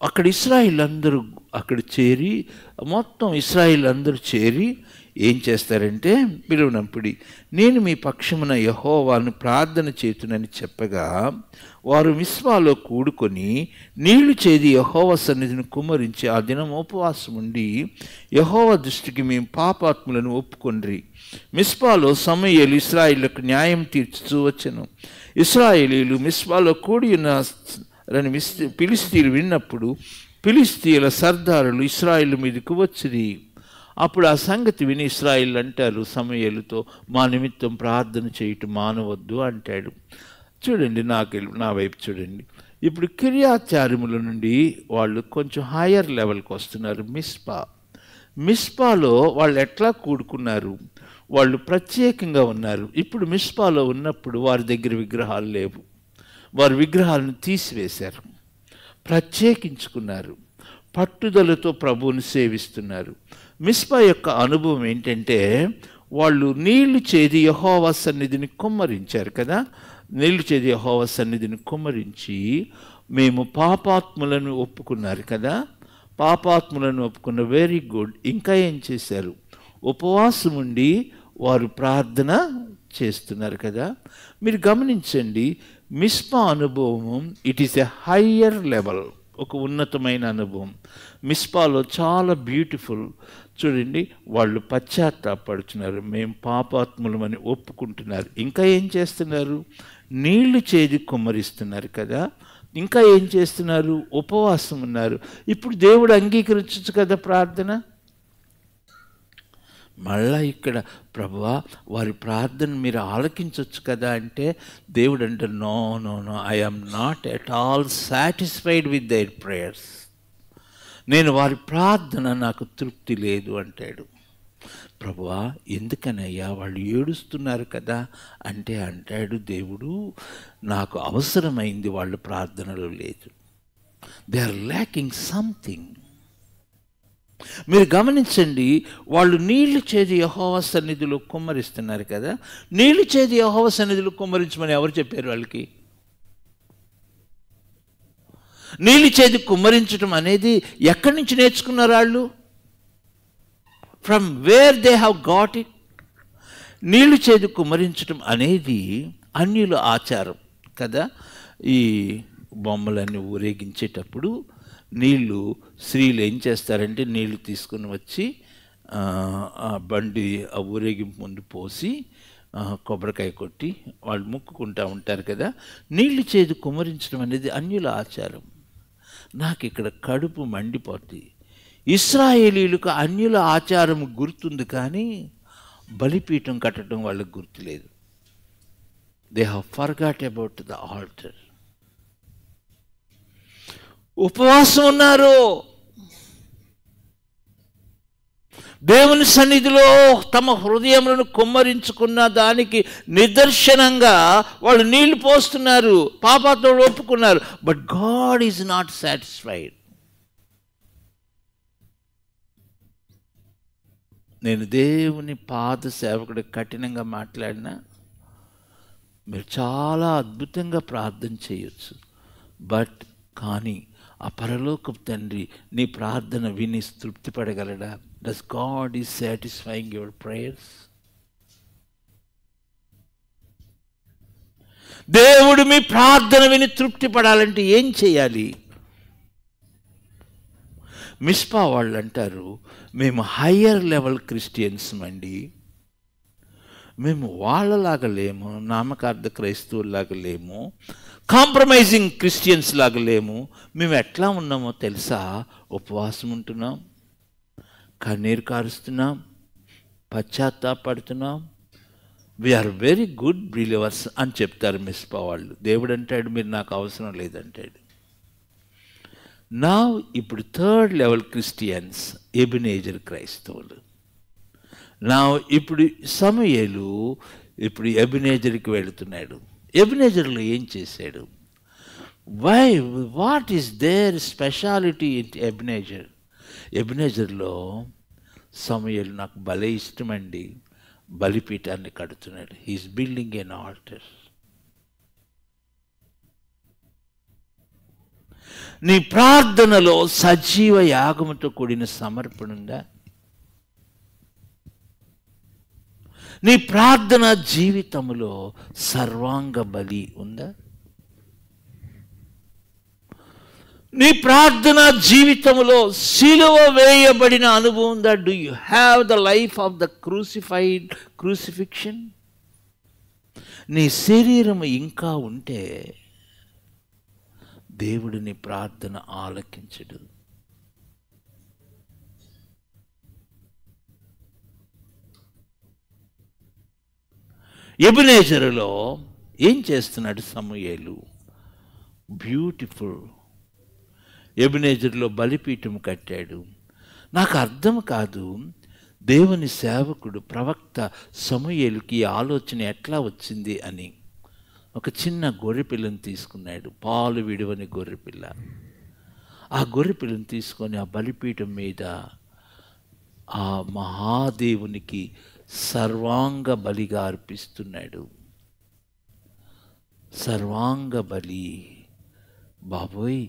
అక్కడ ఇశ్రాయేలులందరూ అక్కడ చేరి, మొత్తం ఇశ్రాయేలులందరూ చేరి ఏం చేస్తారంటే పిలువనంపుడి. నేను మీ పక్షమున యెహోవాను ప్రార్థన చేతునని చెప్పగా వారు మిస్పాలో కూడుకొని నీళ్లు చేది యెహోవా సన్నిధిని కుమ్మరించి ఆ దినం ఉపవాసం ఉండి యెహోవా దృష్టికి మేము పాపాత్ములను ఒప్పుకొండ్రి. మిస్పాలో సమూయేలు ఇశ్రాయేలులకు న్యాయం తీర్చుతూ వచ్చెను. ఇశ్రాయేలీలు మిస్పాలో కూడి ఉన్న ఫిలిష్తీయులు విన్నప్పుడు ఫిలిష్తీయుల సర్దారులు ఇశ్రాయేలు మీదకు వచ్చిరి. అప్పుడు ఆ సంగతి విని ఇశ్రాయేలు అంటారు సమూయేలుతో, మా నిమిత్తం ప్రార్థన చేయటం మానవద్దు అంటాడు. చూడండి, నా వైపు చూడండి. ఇప్పుడు కిర్యాత్యారీముల నుండి వాళ్ళు కొంచెం హయ్యర్ లెవెల్కి వస్తున్నారు. మిస్పాలో వాళ్ళు ఎట్లా కూడుకున్నారు? వాళ్ళు ప్రత్యేకంగా ఉన్నారు. ఇప్పుడు మిస్పాలో ఉన్నప్పుడు వారి దగ్గర విగ్రహాలు లేవు. వారు విగ్రహాలను తీసివేశారు, ప్రత్యేకించుకున్నారు, పట్టుదలతో ప్రభువుని సేవిస్తున్నారు. మిస్పా యొక్క అనుభవం ఏంటంటే వాళ్ళు నీళ్లు చేది యెహోవా సన్నిధిని కుమ్మరించారు కదా. నీళ్లు చేది యెహోవా సన్నిధిని కుమ్మరించి మేము పాపాత్ములను ఒప్పుకున్నారు కదా. పాపాత్ములను ఒప్పుకున్న, వెరీ గుడ్. ఇంకా ఏం చేశారు? ఉపవాసం ఉండి వారు ప్రార్థన చేస్తున్నారు కదా. మీరు గమనించండి, మిస్పా అనుభవం it is a higher level, ఒక ఉన్నతమైన అనుభవం. మిస్పాలో చాలా బ్యూటిఫుల్. చూడండి, వాళ్ళు పశ్చాత్తాపడుతున్నారు, మేము పాపాత్ములమని ఒప్పుకుంటున్నారు. ఇంకా ఏం చేస్తున్నారు? నీళ్లు చేది కుమ్మరిస్తున్నారు కదా. ఇంకా ఏం చేస్తున్నారు? ఉపవాసం ఉన్నారు. ఇప్పుడు దేవుడు అంగీకరించచ్చు కదా ప్రార్థన. మళ్ళా ఇక్కడ ప్రభువా వారి ప్రార్థన మీరు ఆలకించవచ్చు కదా అంటే దేవుడు అంటే no no no, I am not at all satisfied with their prayers. నేను వారి ప్రార్థన నాకు తృప్తి లేదు అంటాడు. ప్రభువా ఎందుకనయ్యా? వాళ్ళు ఏడుస్తున్నారు కదా అంటే అంటాడు దేవుడు, నాకు అవసరమైంది వాళ్ళ ప్రార్థనలో లేదు. They are lacking something. మీరు గమనించండి, వాళ్ళు నీళ్లు చేది యెహోవా సన్నిధిలో కుమ్మరిస్తున్నారు కదా. నీళ్లు చేది యెహోవా సన్నిధిలో కుమ్మరించమని ఎవరు చెప్పారు వాళ్ళకి? నీళ్లు చేది కుమ్మరించడం అనేది ఎక్కడి నుంచి నేర్చుకున్నారు వాళ్ళు? From where they have got it. నీళ్లు చేది కుమ్మరించడం అనేది అన్యుల ఆచారం కదా. ఈ బొమ్మలన్నీ ఊరేగించేటప్పుడు నీళ్లు స్త్రీలు ఏం చేస్తారంటే నీళ్లు తీసుకుని వచ్చి ఆ బండి ఆ ఊరేగింపు ముందు పోసి కొబ్బరికాయ కొట్టి వాళ్ళు ముక్కుకుంటూ ఉంటారు కదా. నీళ్లు చేది కుమ్మరించడం అనేది అన్యుల ఆచారం. నాకు ఇక్కడ కడుపు మండిపోతుంది. ఇశ్రాయేలీలకు అన్యుల ఆచారం గుర్తుంది కానీ బలిపీఠం కట్టడం వాళ్ళకి గుర్తులేదు. They have forgot about the altar. ఉపవాసం ఉన్నారు, దేవుని సన్నిధిలో తమ హృదయములను కుమ్మరించుకున్న దానికి నిదర్శనంగా వాళ్ళు నీళ్లు పోస్తున్నారు, పాపాతో ఒప్పుకున్నారు. But God is not satisfied. నేను దేవుని పాద సేవకుడు కఠినంగా మాట్లాడినా మీరు చాలా అద్భుతంగా ప్రార్థన చేయొచ్చు. బట్ కానీ ఆ పరలోకపు తండ్రి నీ ప్రార్థన విని తృప్తి పడగలడా? Does God is satisfying your prayers? దేవుడు మీ ప్రార్థన విని తృప్తి పడాలంటే ఏం చేయాలి? మిస్పా వాళ్ళు అంటారు, మేము హయ్యర్ లెవెల్ క్రిస్టియన్స్ అండి, మేము వాళ్ళలాగా లేము, నామకార్థ క్రైస్తవులాగా లేము, కాంప్రమైజింగ్ క్రిస్టియన్స్ లాగా లేము. మేము ఎట్లా ఉన్నామో తెలుసా? ఉపవాసం ఉంటున్నాం, కన్నీరు కారుస్తున్నాం, పశ్చాత్తాపడుతున్నాం, వీఆర్ వెరీ గుడ్ బిలీవర్స్ అని చెప్తారు మిస్పా వాళ్ళు. దేవుడు అంటాడు, మీరు నాకు అవసరం లేదంటాడు. నా ఇప్పుడు థర్డ్ లెవెల్ క్రిస్టియన్స్ ఎబినేజర్ క్రైస్తవులు. నా ఇప్పుడు సమూయేలు ఇప్పుడు ఎబినేజర్కి వెళుతున్నాడు. ఎబినేజర్లో ఏం చేశాడు? What is their speciality in Ebenezer? ఎబినేజర్లో సమూయేలు నాకు భలే ఇష్టమండి, బలిపీఠాన్ని కడుతున్నాడు. He is building an altar. నీ ప్రార్థనలో సజీవ యాగముతో కూడిన సమర్పణ ఉందా? నీ ప్రార్థన జీవితంలో సర్వాంగ బలి ఉందా? నీ ప్రార్థన జీవితంలో సిలువ వేయబడిన అనుభవం ఉందా? Do you have the life of the crucifixion? నీ శరీరం ఇంకా ఉంటే దేవుడు నీ ప్రార్థన ఆలకించడు. ఎబినేజరులో ఏం చేస్తున్నాడు సమూయేలు? బ్యూటిఫుల్. ఎబినేజర్లో బలిపీఠం కట్టాడు. నాకు అర్థం కాదు, దేవుని సేవకుడు ప్రవక్త సమూయేలుకి ఆలోచన ఎట్లా వచ్చింది అని. ఒక చిన్న గొర్రెపిల్లని తీసుకున్నాడు, పాలు విడువని గొర్రెపిల్ల. ఆ గొర్రెపిల్లని తీసుకొని ఆ బలిపీఠం మీద ఆ మహాదేవునికి సర్వాంగ బలిగా అర్పిస్తున్నాడు. సర్వాంగ బలి. బాబోయ్,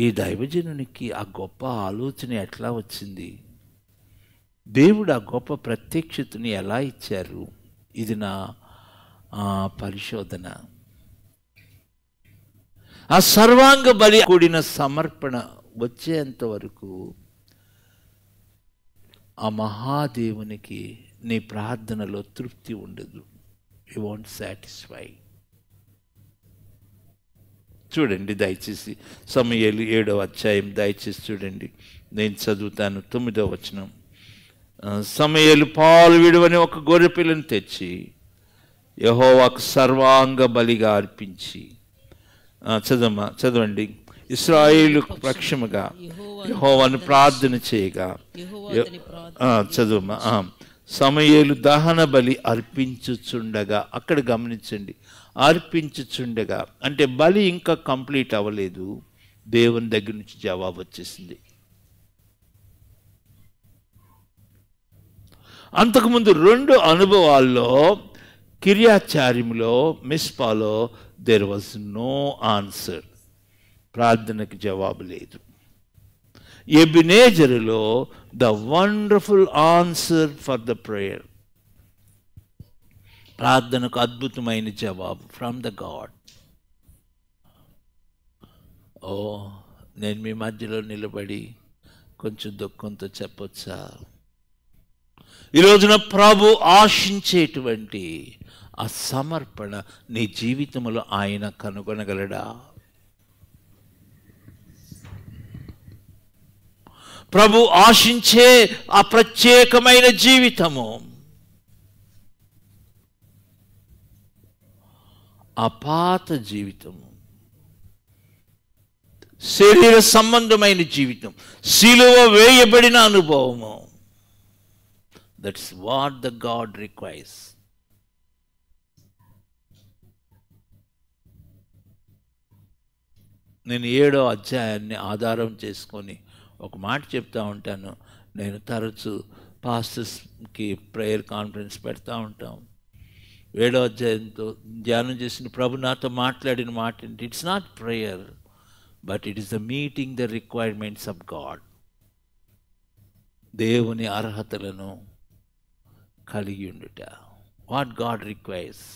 ఈ దైవజనునికి ఆ గొప్ప ఆలోచన ఎట్లా వచ్చింది? దేవుడు ఆ గొప్ప ప్రత్యక్షతని ఎలా ఇచ్చారు? ఇది నా పరిశోధన. ఆ సర్వాంగ బలి కూడిన సమర్పణ వచ్చేంత వరకు ఆ మహాదేవునికి నీ ప్రార్థనలో తృప్తి ఉండదు. You want satisfy. చూడండి దయచేసి సమూయేలు 7వ అధ్యాయం దయచేసి చూడండి. నేను చదువుతాను 9వ వచనం. సమూయేలు పాలు విడువని ఒక గొర్రెపిల్లను తెచ్చి యెహోవాకు సర్వాంగ బలిగా అర్పించి, చదవండి. ఇశ్రాయేలు పక్షముగా యెహోవాను ప్రార్థన చేయగా, చదువమ్మా. సమూయేలు దహన బలి అర్పించుచుండగా, అక్కడ గమనించండి, అర్పించుచుండగా అంటే బలి ఇంకా కంప్లీట్ అవ్వలేదు, దేవుని దగ్గర నుంచి జవాబు వచ్చేసింది. అంతకుముందు 2 అనుభవాల్లో, కిర్యాచార్యంలో, మిస్పాలో దేర్ వాజ్ నో ఆన్సర్, ప్రార్థనకి జవాబు లేదు. ఎబినేజరులో the wonderful answer for the prayer, ప్రార్థనకు అద్భుతమైన జవాబు ఫ్రమ్ ద గాడ్. ఓ, నేను మీ మధ్యలో నిలబడి కొంచెం దుఃఖంతో చెప్పొచ్చా? ఈ రోజున ప్రభు ఆశించేటువంటి ఆ సమర్పణ నీ జీవితంలో ఆయన కనుగొనగలడా? ప్రభు ఆశించే ఆ ప్రత్యేకమైన జీవితము, ఆ పాత జీవితము, శరీర సంబంధమైన జీవితం, సిలువ వేయబడిన అనుభవము, that's what the God requires. నేను 7వ అధ్యాయాన్ని ఆధారం చేసుకొని ఒక మాట చెప్తా ఉంటాను. నేను తరచు పాస్టర్స్కి ప్రేయర్ కాన్ఫరెన్స్ పెడతా ఉంటాం. 7వ అధ్యాయంతో ధ్యానం చేసిన ప్రభు నాతో మాట్లాడిన మాట ఏంటి? It's not prayer, but it is the meeting the requirements of God. దేవుని అర్హతలను కలిగి ఉండుట, వాట్ గాడ్ రిక్వైర్స్.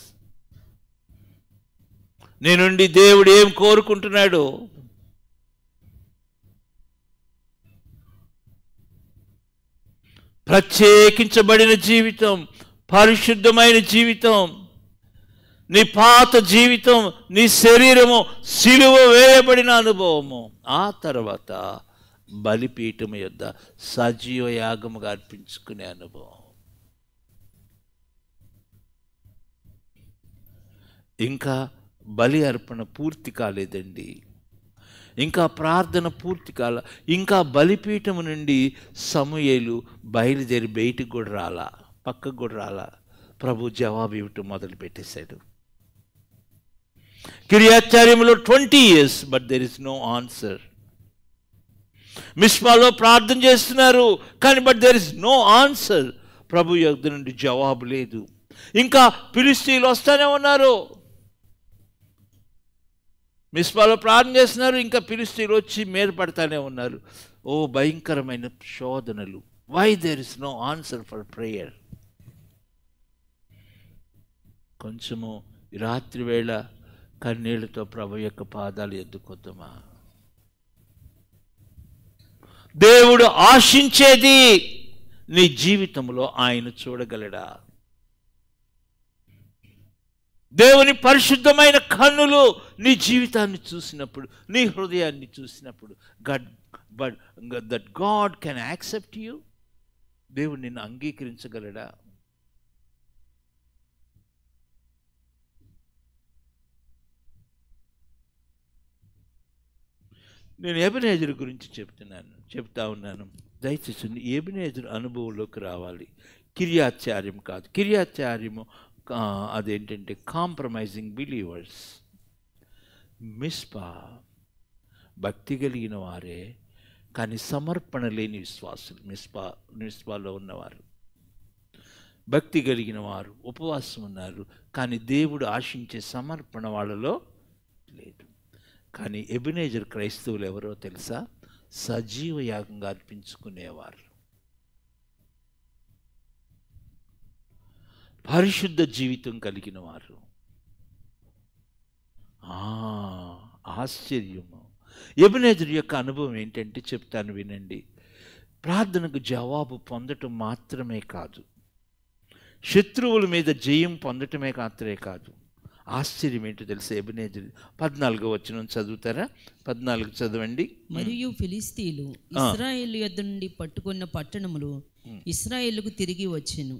నీ నుండి దేవుడు ఏం కోరుకుంటున్నాడు? ప్రత్యేకించబడిన జీవితం, పరిశుద్ధమైన జీవితం, నీ పాత జీవితం, నీ శరీరము సిలువ వేయబడిన అనుభవము, ఆ తర్వాత బలిపీఠము యొద్ద సజీవ యాగముగా అర్పించుకునే అనుభవం. ఇంకా బలి అర్పణ పూర్తి కాలేదండి, ఇంకా ప్రార్థన పూర్తి కాల, ఇంకా బలిపీఠము నుండి సమూయేలు బయలుదేరి బయటికి కూడా రాలా, పక్కకు కూడా రాలా. ప్రభు జవాబు ఇవ్వటం మొదలు పెట్టేశాడు. కిర్యాత్యారీములో 20 years, but there is no answer. మిస్పాలో ప్రార్థన చేస్తున్నారు కానీ but there is no answer. ప్రభు యొద్ద నుండి జవాబు లేదు. ఇంకా ఫిలిష్తీయులు వస్తూనే ఉన్నారు. మిస్పాలో ప్రార్థన చేస్తున్నారు, ఇంకా ఫిలిష్తీయులు వచ్చి మీద పడతానే ఉన్నారు. ఓ భయంకరమైన శోధనలు. Why there is no answer for prayer? కొంచెము రాత్రి వేళ కన్నీళ్లతో ప్రభు యొక్క పాదాలు ఎత్తుకొద్దామా? దేవుడు ఆశించేది నీ జీవితంలో ఆయన చూడగలడా? దేవుని పరిశుద్ధమైన కన్నులు నీ జీవితాన్ని చూసినప్పుడు, నీ హృదయాన్ని చూసినప్పుడు, that God can accept you. దేవుడు నిన్ను అంగీకరించగలడా? నేను ఎబెనేజర్ గురించి చెప్తా ఉన్నాను. దయచేసి ఎబెనేజర్ అనుభవంలోకి రావాలి. కిర్యాత్యార్యం కాదు. కిర్యాత్యార్యము అదేంటంటే కాంప్రమైజింగ్ బిలీవర్స్. మిస్పా భక్తి కలిగిన వారే కానీ సమర్పణ లేని విశ్వాసులు. మిస్పాలో ఉన్నవారు భక్తి కలిగిన వారు, ఉపవాసం ఉన్నారు కానీ దేవుడు ఆశించే సమర్పణ వాళ్ళలో లేదు. కానీ ఎబెనేజర్ క్రైస్తవులు ఎవరో తెలుసా? సజీవ యాగంగా అర్పించుకునేవారు, పరిశుద్ధ జీవితం కలిగిన వారు. ఆశ్చర్యము. ఎబెనేజర్ యొక్క అనుభవం ఏంటంటే చెప్తాను వినండి. ప్రార్థనకు జవాబు పొందటం మాత్రమే కాదు, శత్రువుల మీద జయం పొందటమే మాత్రమే కాదు. ఆశ్చర్యం ఏంటో తెలుసా? ఎబెనేజర్ 14వ వచనం చదువుతారా? 14 చదవండి. మరియు ఫిలిష్తీయులు ఇశ్రాయేలు యొద్ద నుండి పట్టుకున్న పట్టణములు ఇశ్రాయేలుకు తిరిగి వచ్చెను.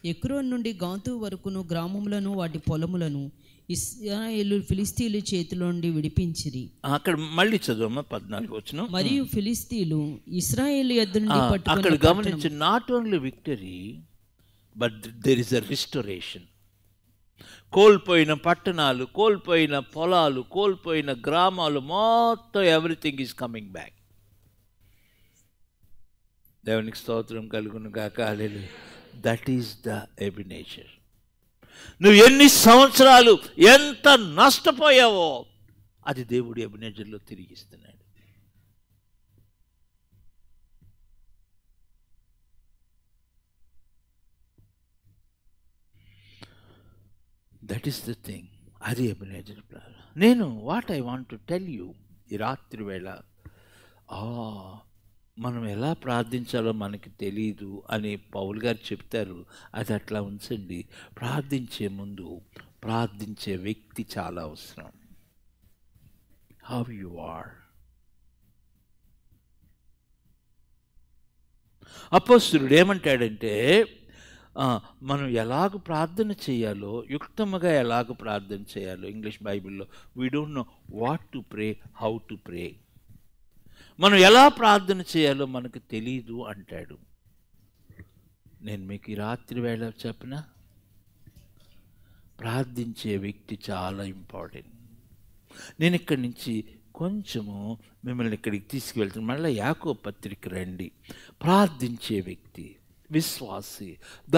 ఎక్రోన్ నుండి గాతు వరకును గ్రామములను వాటి పొలములను ఇశ్రాయేలు ఫిలిష్తీయుల చేతిలో నుండి విడిపించిరి. అక్కడ మళ్ళీ చదవమ్మా 14వ వచనం. మరియు ఫిలిష్తీయులు ఇశ్రాయేలు యొద్ద నుండి పట్టుకున్న, అక్కడ గమనించి, not only victory but there is a restoration. కోల్పోయిన పట్టణాలు, కోల్పోయిన పొలాలు, కోల్పోయిన గ్రామాలు మొత్తం ఎవ్రీథింగ్ ఈజ్ కమింగ్ బ్యాక్. దేవునికి స్తోత్రం కలుగును గాక. Hallelujah. That is the Ebenezer. నువ్వు ఎన్ని సంవత్సరాలు ఎంత నష్టపోయావో అది దేవుడు ఎబెనేజర్లో తిరిగిస్తున్నాడు. That is the thing. అది ఎబెనేజర్. నేను what I want to tell you ఈ రాత్రి వేళ, మనం ఎలా ప్రార్థించాలో మనకి తెలీదు అని పౌలు గారు చెప్తారు. అది అట్లా ఉంచండి. ప్రార్థించే ముందు ప్రార్థించే వ్యక్తి చాలా అవసరం. How you are. అపోస్తలుడు ఏమంటాడంటే, మనం ఎలాగ ప్రార్థన చేయాలో, యుక్తముగా ఎలాగ ప్రార్థన చేయాలో, ఇంగ్లీష్ బైబిల్లో we don't know what to pray, how to pray. మనం ఎలా ప్రార్థన చేయాలో మనకు తెలీదు అంటాడు. నేను మీకు ఈ రాత్రి వేళ చెప్పిన, ప్రార్థించే వ్యక్తి చాలా ఇంపార్టెంట్. నేను ఇక్కడి నుంచి కొంచెము మిమ్మల్ని ఇక్కడికి తీసుకువెళ్తాను. మళ్ళీ యాకోబు పత్రిక రండి. ప్రార్థించే వ్యక్తి, విశ్వాసి, the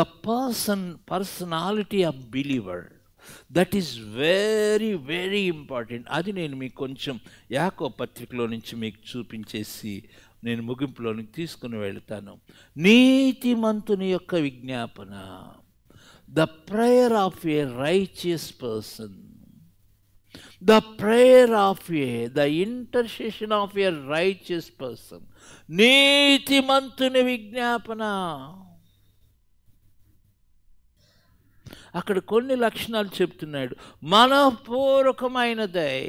personality of believer, that is very very important. అది నేను మీకు కొంచెం యాకోబు పత్రికలో నుంచి మీకు చూపించేసి నేను ముగింపులోనికి తీసుకుని వెళ్తాను. నీతిమంతుని యొక్క విజ్ఞాపన, the prayer of A righteous person. The prayer of the intercession of a righteous person. నీతిమంతుని విజ్ఞాపన. అక్కడ కొన్ని లక్షణాలు చెప్తున్నాడు. మనఃపూర్వకమైనదై,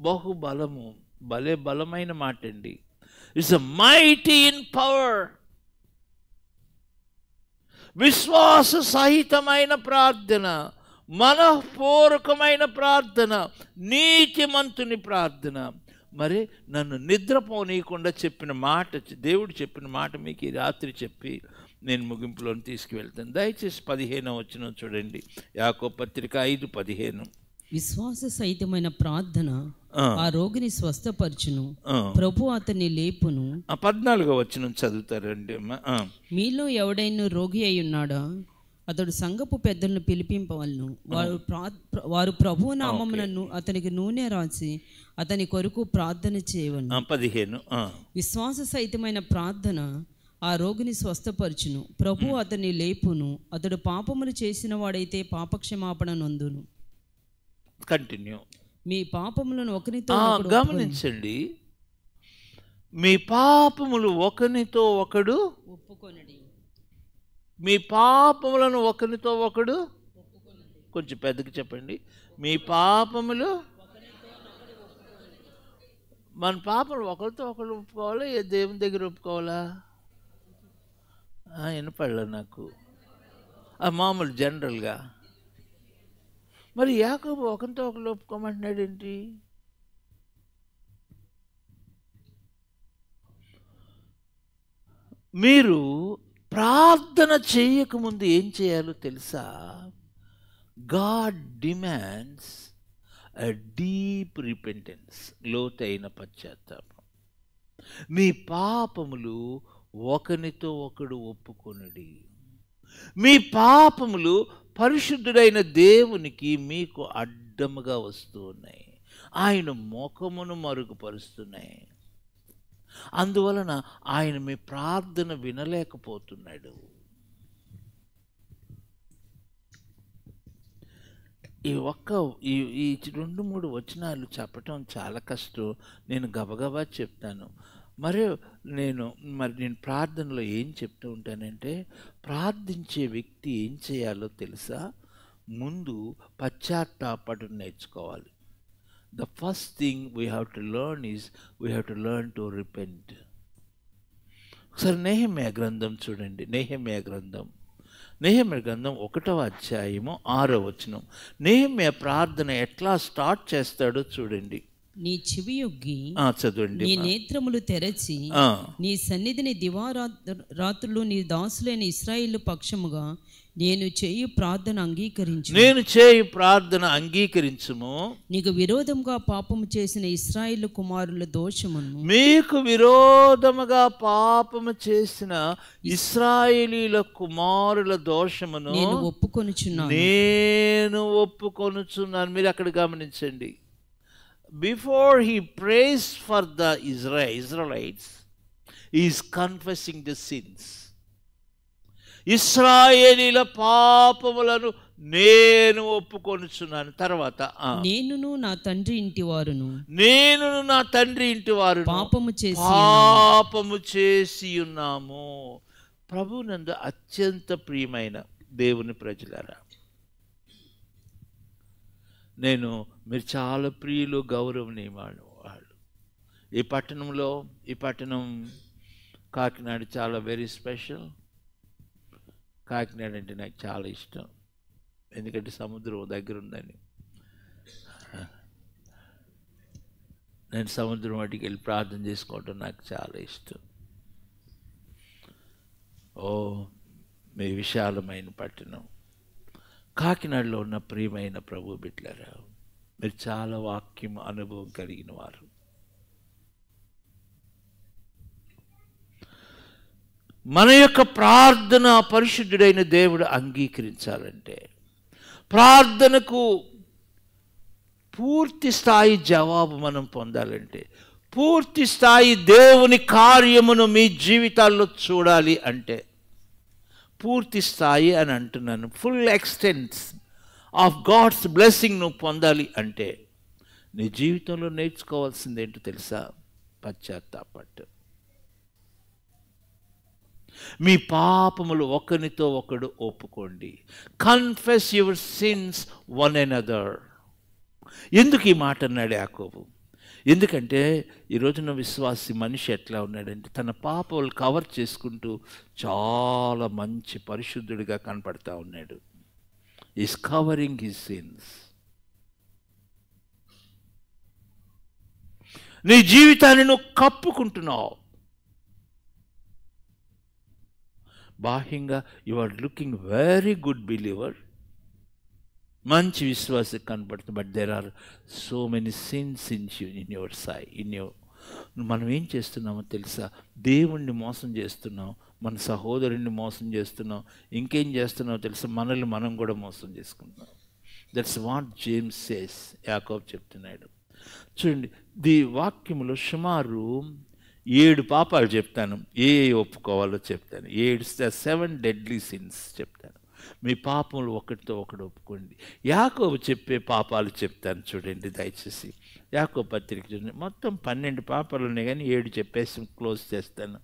బహుబలము, భలే బలమైన మాట అండి. It's a mighty in power. విశ్వాస సహితమైన ప్రార్థన, మనఃపూర్వకమైన ప్రార్థన, నీతిమంతుని ప్రార్థన. మరి నన్ను నిద్రపోనీయకుండా చెప్పిన మాట, దేవుడు చెప్పిన మాట మీకు ఈ రాత్రి చెప్పి నేను ముగింపులోని తీసుకువెళ్తాను. దయచేసి 15వ వచనం చూడండి. యాకోబు పత్రిక 5:15. విశ్వాస సహితమైన ప్రార్థన ఆ రోగిని స్వస్థపరచును, ప్రభు అతన్ని లేపును. 14వ వచనం చదువుతారండి. మీలో ఎవడైనా రోగి అయి ఉన్నాడా, అతడు సంఘపు పెద్దలను పిలిపింపవలను. వారు ప్రభు నామములను అతనికి నూనె రాసి అతని కొరకు ప్రార్థన చేయవలను. 15. విశ్వాస సహితమైన ప్రార్థన ఆ రోగిని స్వస్థపరచును, ప్రభు అతన్ని లేపును. అతడు పాపములు చేసిన వాడైతే పాపక్షమాపణ నొందును. కంటిన్యూ. మీ పాపములను ఒకరితో గమనించండి. మీ పాపములు ఒకరితో ఒకడు ఒప్పుకొనడి. మీ పాపములను ఒకరితో ఒకడు, కొంచెం పెద్దగా చెప్పండి. మీ పాపములు, మన పాపములు ఒకరితో ఒకరు ఒప్పుకోవాలా, ఏ దేవుని దగ్గర ఒప్పుకోవాలా? వినపడలే నాకు. మామూలు జనరల్గా. మరి యాకోబు ఒకరితో ఒకరు ఒప్పుకోమంటున్నాడు ఏంటి? మీరు ప్రార్థన చేయకముందు ఏం చేయాలో తెలుసా? God demands a deep repentance, లోతైన పశ్చాత్తాపం. మీ పాపములు ఒకరితో ఒకడు ఒప్పుకొనుడి. మీ పాపములు పరిశుద్ధుడైన దేవునికి మీకు అడ్డముగా వస్తూ ఉన్నాయి, ఆయన ముఖమును మరుగుపరుస్తున్నాయి. అందువలన ఆయన మీ ప్రార్థన వినలేకపోతున్నాడు. ఈ 2-3 వచనాలు చెప్పటం చాలా కష్టం. నేను గబగబా చెప్తాను. మరి నేను ప్రార్థనలో ఏం చెప్తూ ఉంటానంటే, ప్రార్థించే వ్యక్తి ఏం చేయాలో తెలుసా? ముందు పశ్చాత్తాపడం నేర్చుకోవాలి. The first thing we have to learn is we have to learn to repent. ఒకసారి నెహెమ్యా గ్రంథం చూడండి. నెహెమ్యా గ్రంథం 1వ అధ్యాయము 6వ వచనం. నెహెమ్యా ప్రార్థన ఎట్లా స్టార్ట్ చేస్తాడో చూడండి. నీ చెవి యొగ్గి చదవండి. నీ నేత్రములు తెరచి నీ సన్నిధిని దివారాత్రులు నీ దాసులైన ఇశ్రాయేలు పక్షముగా నేను చేయు ప్రార్థన అంగీకరించుము. నీకు విరోధముగా పాపము చేసిన ఇశ్రాయేలు కుమారుల దోషమును, మీకు విరోధముగా పాపము చేసిన ఇశ్రాయేలీల కుమారుల దోషమును నేను ఒప్పుకొనుచున్నాను. మీరు అక్కడ గమనించండి. Before he prays for the Israelites, he is confessing the sins. ఇశ్రాయేలీల పాపములను నేను ఒప్పుకొనుచున్నాను. తర్వాత నేనును నా తండ్రి ఇంటి వారు పాపము చేసి ఉన్నాము. ప్రభునందు అత్యంత ప్రియమైన దేవుని ప్రజలారా, మీరు చాలా ప్రియులు, గౌరవనీయమైన వాళ్ళు. ఈ పట్టణం కాకినాడ చాలా వెరీ స్పెషల్. కాకినాడ అంటే నాకు చాలా ఇష్టం, ఎందుకంటే సముద్రం దగ్గర ఉందని. నేను సముద్రం వాటికి వెళ్ళి ప్రార్థన చేసుకోవటం నాకు చాలా ఇష్టం. మీ విశాలమైన పట్టణం కాకినాడలో ఉన్న ప్రియమైన ప్రభు బిడ్డలారా, మీరు చాలా వాక్యం అనుభవం కలిగిన వారు. మన యొక్క ప్రార్థన పరిశుద్ధుడైన దేవుడు అంగీకరించాలంటే, ప్రార్థనకు పూర్తి స్థాయి జవాబు మనం పొందాలంటే, పూర్తి స్థాయి దేవుని కార్యమును మీ జీవితాల్లో చూడాలి అంటే, పూర్తి స్థాయి అని అంటున్నాను, full extent of God's blessing నువ్వు పొందాలి అంటే నీ జీవితంలో నేర్చుకోవాల్సింది ఏంటో తెలుసా? పశ్చాత్తాపట్టు. మీ పాపములు ఒకరితో ఒకడు ఒప్పుకోండి. Confess your sins one another. ఎందుకు ఈ మాట అన్నాడు యాకోబు? ఎందుకంటే ఈ రోజున విశ్వాసి మనిషి ఎట్లా ఉన్నాడంటే తన పాపాలు కవర్ చేసుకుంటూ చాలా మంచి పరిశుద్ధుడిగా కనపడతా ఉన్నాడు. Is covering his sins. నీ జీవితాన్ని నువ్వు కప్పుకుంటున్నావు. బాహ్యంగా you are looking very good believer, మంచి విశ్వాసం కనపడుతుంది. But there are so many sins in your మనం ఏం చేస్తున్నామో తెలుసా? దేవుణ్ణి మోసం చేస్తున్నాం, మన సహోదరుణ్ణి మోసం చేస్తున్నాం, ఇంకేం చేస్తున్నామో తెలుసా? మనల్ని మనం కూడా మోసం చేసుకుంటున్నాం. That's what James says. యాకోబు చెప్తున్నాడు. చూడండి, వాక్యములో సుమారు 7 పాపాలు చెప్తాను. ఏ ఒప్పుకోవాలో చెప్తాను. 7 డెడ్లీ సిన్స్ చెప్తాను. మీ పాపములు ఒకటితో ఒకటి ఒప్పుకోండి. యాకోబు చెప్పే పాపాలు చెప్తాను చూడండి దయచేసి. యాకోబు పత్రిక చూడండి. మొత్తం 12 పాపాలు ఉన్నాయి కానీ 7 చెప్పేసి క్లోజ్ చేస్తాను.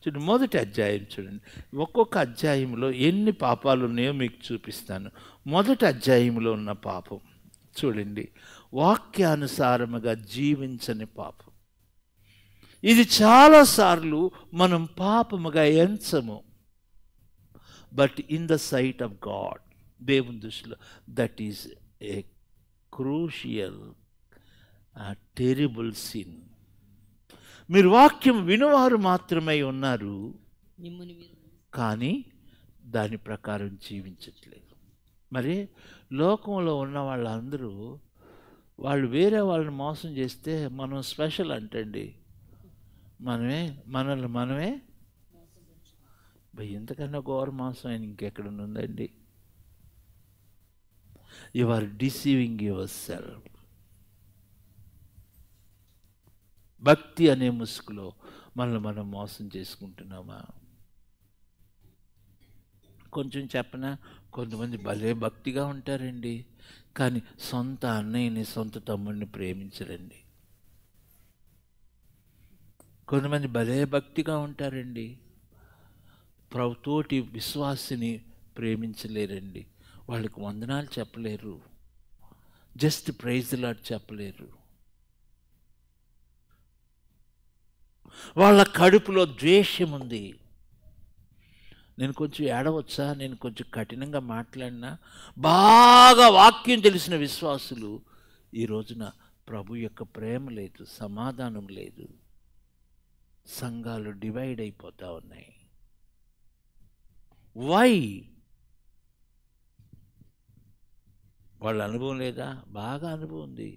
చూడండి, మొదటి అధ్యాయం చూడండి. ఒక్కొక్క అధ్యాయంలో ఎన్ని పాపాలు ఉన్నాయో మీకు చూపిస్తాను. మొదటి అధ్యాయంలో ఉన్న పాపం చూడండి, వాక్యానుసారముగా జీవించని పాపం. ఇది చాలాసార్లు మనం పాపముగా ఎంచము. But in the sight of God, దేవుని దృష్టిలో that is a crucial terrible sin. మీరు వాక్యం వినువారు మాత్రమే ఉన్నారు, కానీ దాని ప్రకారం జీవించట్లేదు. మరి లోకంలో ఉన్న వాళ్ళందరూ వాళ్ళు వేరే వాళ్ళని మోసం చేస్తే మనం స్పెషల్ అంటండి. మనమే ఇంతకన్నా ఘోర మోసం ఆయన ఇంకెక్కడ ఉందండి? You are deceiving yourself. భక్తి అనే ముసుగులో మనం మోసం చేసుకుంటున్నామా? కొంచెం చెప్పనా, కొంతమంది భలే భక్తిగా ఉంటారండి, కానీ సొంత అన్నయ్యని సొంత తమ్ముడిని ప్రేమించరండి. కొంతమంది భలే భక్తిగా ఉంటారండి, తోటి విశ్వాసిని ప్రేమించలేరండి. వాళ్ళకి వందనాలు చెప్పలేరు, జస్ట్ ప్రైజ్ ది లార్డ్ చెప్పలేరు. వాళ్ళ కడుపులో ద్వేషం ఉంది. నేను కొంచెం ఏడవచ్చా, నేను కొంచెం కఠినంగా మాట్లాడినా, బాగా వాక్యం తెలిసిన విశ్వాసులు ఈ రోజున ప్రభు యొక్క ప్రేమ లేదు, సమాధానం లేదు. సంఘాలు డివైడ్ అయిపోతూ ఉన్నాయి. వై? వాళ్ళ అనుభవం లేదా? బాగా అనుభవం ఉంది.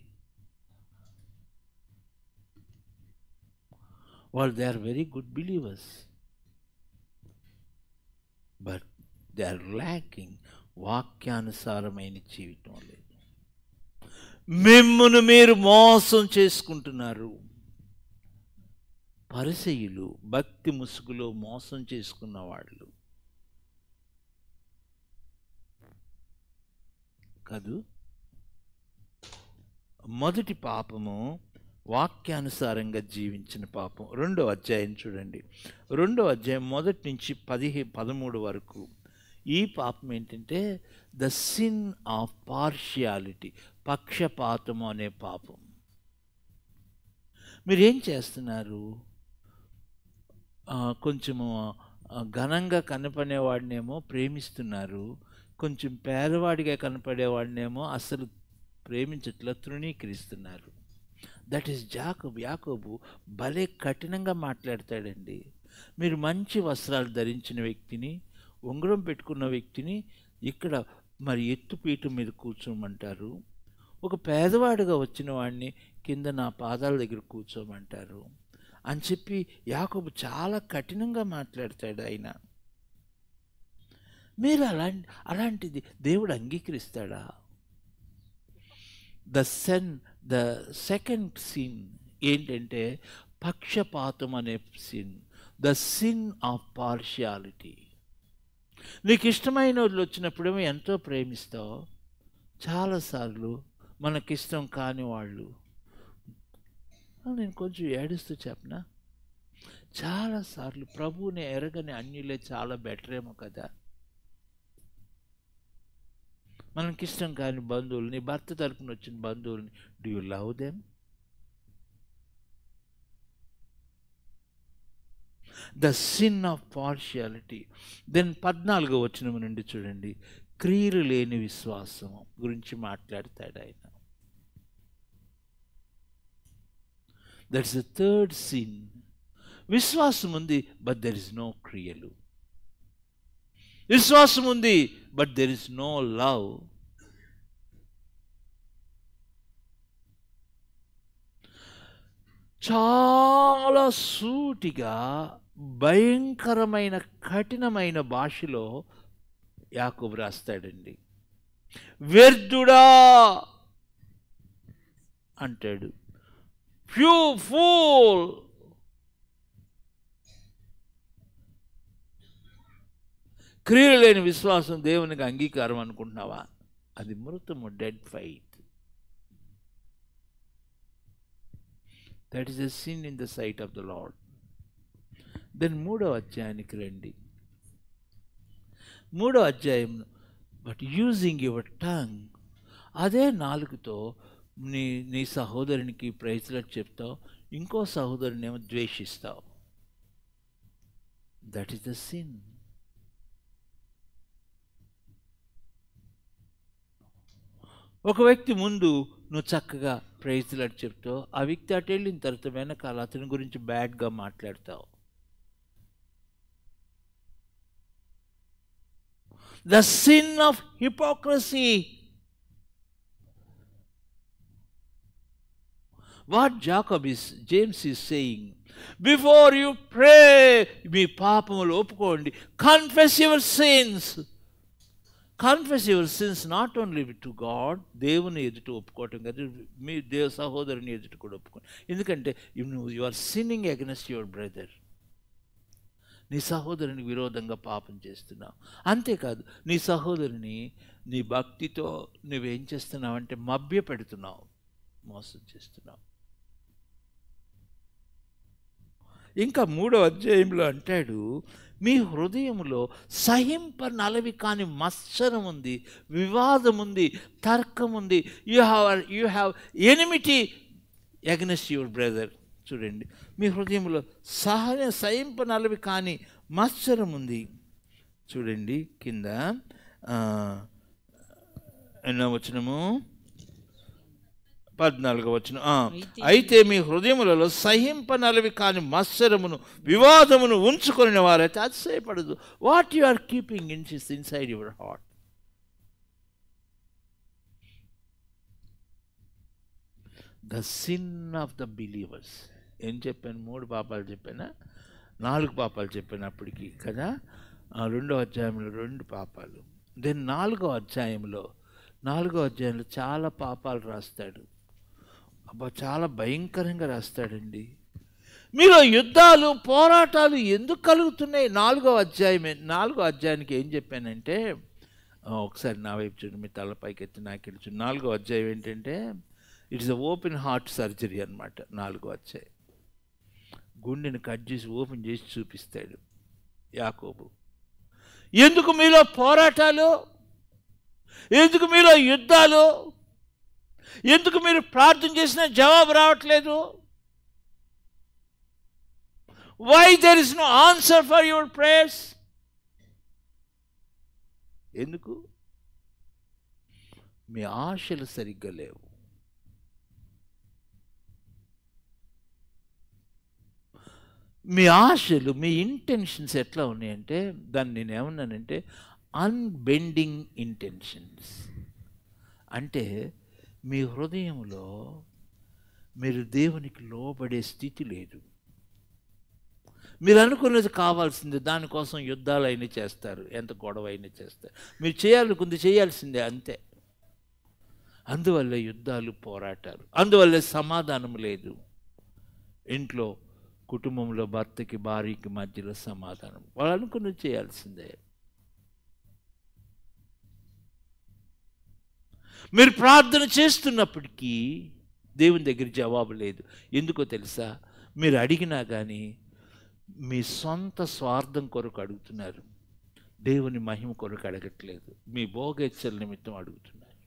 వాళ్ళు they are very good believers, but they are lacking. వాక్యానుసారమైన జీవితం లేదు. మిమ్మును మీరు మోసం చేసుకుంటున్నారు. పరిసయ్యులు భక్తి ముసుగులో మోసం చేసుకున్న వాళ్ళు కాదు. మొదటి పాపము వాక్యానుసారంగా జీవించిన పాపం. 2వ అధ్యాయం చూడండి. 2వ అధ్యాయం మొదటి నుంచి 13 వరకు. ఈ పాపం ఏంటంటే ద సిన్ ఆఫ్ పార్షియాలిటీ, పక్షపాతము అనే పాపం. మీరేం చేస్తున్నారు? కొంచెము ఘనంగా కనపడేవాడినేమో ప్రేమిస్తున్నారు, కొంచెం పేదవాడిగా కనపడేవాడినేమో అసలు ప్రేమించట్లా, తృణీకరిస్తున్నారు. దట్ ఈస్ యాకోబు భలే కఠినంగా మాట్లాడతాడండి. మీరు మంచి వస్త్రాలు ధరించిన వ్యక్తిని, ఉంగరం పెట్టుకున్న వ్యక్తిని ఇక్కడ మరి ఎత్తుపీఠం మీద కూర్చోమంటారు, ఒక పేదవాడిగా వచ్చిన వాడిని కింద నా పాదాల దగ్గర కూర్చోమంటారు అని చెప్పి యాకోబు చాలా కఠినంగా మాట్లాడతాడు. ఆయన మీరు అలాంటిది దేవుడు అంగీకరిస్తాడా? ద సెకండ్ సిన్ ఏంటంటే పక్షపాతం అనే sin, the sin of partiality. నీకు ఇష్టమైన వాళ్ళు వచ్చినప్పుడేమో ఎంతో ప్రేమిస్తావు, చాలాసార్లు మనకిష్టం కాని వాళ్ళు, నేను కొంచెం ఏడుస్తూ చెప్పనా, చాలాసార్లు ప్రభువుని ఎరగని అన్యులే చాలా బెటర్ ఏమో కదా. మనకిష్టం కాని బంధువుల్ని, భర్త తరపున వచ్చిన బంధువుల్ని, do you love them? The sin of partiality. Then 14వ వచనం నుండి చూడండి, క్రియలు లేని విశ్వాసం గురించి మాట్లాడతాడు ఆయన. That's the third sin. విశ్వాసం ఉంది బట్ దెర్ ఇస్ నో క్రియలు. విశ్వాసం ఉంది but there is no love. చాలా సూటిగా భయంకరమైన కఠినమైన భాషలో యాకోబు రాస్తాడండి. వ్యర్థుడా అంటాడు, యు ఫూల్. క్రియలు లేని విశ్వాసం దేవునికి అంగీకారం అనుకుంటున్నావా? అది మృతము, dead faith. That is a sin in the sight of the Lord. Then 3వ అధ్యాయానికి రండి. 3వ అధ్యాయం, బట్ యూజింగ్ యువర్ టంగ్, అదే నాలుగుతో నీ సహోదరునికి ప్రైజ్లాట్ చెప్తావు, ఇంకో సహోదరుని ఏమో ద్వేషిస్తావు. That is the sin. ఒక వ్యక్తి ముందు నువ్వు చక్కగా ప్రైజ్లాట్ చెప్తావు, ఆ వ్యక్తి అటు వెళ్ళిన తర్వాత వెనకాల అతని గురించి బ్యాడ్గా మాట్లాడతావు. The sin of hypocrisy. What James is saying, before you pray, మీ పాపములు ఒప్పుకోండి. Confess your sins. Confess your sins not only to God, దేవుని ఎదుట ఒప్పుకోవటం కదా, మీ సహోదరుని ఎదుట కూడా ఒప్పుకోండి. ఎందుకంటే you are sinning against your brother. నీ సహోదరునికి విరోధంగా పాపం చేస్తున్నావు. అంతేకాదు, నీ సహోదరుని నీ భక్తితో నువ్వేం చేస్తున్నావు అంటే మభ్య పెడుతున్నావు, మోసం చేస్తున్నావు. ఇంకా 3వ అధ్యాయంలో అంటాడు, మీ హృదయంలో సహింపనలవి కాని మత్సరం ఉంది, వివాదం ఉంది, తర్కం ఉంది. You have enmity against your brother. చూడండి, మీ హృదయంలో సహింపనలవి కాని మత్సరం ఉంది. చూడండి కింద ఎన్నో వచనము, 14వ వచనం. అయితే మీ హృదయములలో సహింపనలవి కాని మత్సరమును వివాదమును ఉంచుకుని వారైతే అతిశయపడదు. What you are keeping inside your heart. The sin of the believers. ఏం చెప్పాను? 3 పాపాలు చెప్పానా? 4 పాపాలు చెప్పాను అప్పటికి కదా. 2వ అధ్యాయంలో 2 పాపాలు. దెన్ 4వ అధ్యాయంలో చాలా పాపాలు రాస్తాడు. అబ్బా, చాలా భయంకరంగా రాస్తాడండి. మీలో యుద్ధాలు పోరాటాలు ఎందుకు కలుగుతున్నాయి? 4వ అధ్యాయానికి ఏం చెప్పానంటే, ఒకసారి నా వైపు చూడండి, మీ తలపైకి ఎత్తి నాకెళ్ళి చూడండి. 4వ అధ్యాయం ఏంటంటే, it's a open heart surgery అనమాట. 4వ అధ్యాయం గుండెని కట్ చేసి ఓపెన్ చేసి చూపిస్తాడు యాకోబు. ఎందుకు మీలో పోరాటాలు? ఎందుకు మీలో యుద్ధాలు? ఎందుకు మీరు ప్రార్థన చేసినా జవాబు రావట్లేదు? Why there is no answer for your prayers? ఎందుకు? మీ ఆశలు సరిగ్గా లేవు. మీ ఆశలు, మీ ఇంటెన్షన్స్ ఎట్లా ఉన్నాయంటే, దాన్ని నేను ఏమన్నానంటే అన్బెండింగ్ ఇంటెన్షన్స్. అంటే మీ హృదయంలో మీరు దేవునికి లోబడే స్థితి లేదు. మీరు అనుకున్నది కావాల్సిందే, దానికోసం యుద్ధాలు అయినా చేస్తారు, ఎంత గొడవ అయినా చేస్తారు. మీరు చేయాలనుకుంది చేయాల్సిందే, అంతే. అందువల్ల యుద్ధాలు, పోరాటాలు, అందువల్ల సమాధానం లేదు ఇంట్లో. కుటుంబంలో భర్తకి భార్యకి మధ్యలో సమాధానం, వాళ్ళు అనుకున్నది చేయాల్సిందే. మీరు ప్రార్థన చేస్తున్నప్పటికీ దేవుని దగ్గర జవాబు లేదు. ఎందుకో తెలుసా? మీరు అడిగినా కానీ మీ సొంత స్వార్థం కొరకు అడుగుతున్నారు, దేవుని మహిమ కొరకు అడగట్లేదు, మీ భోగేచ్ఛల నిమిత్తం అడుగుతున్నారు.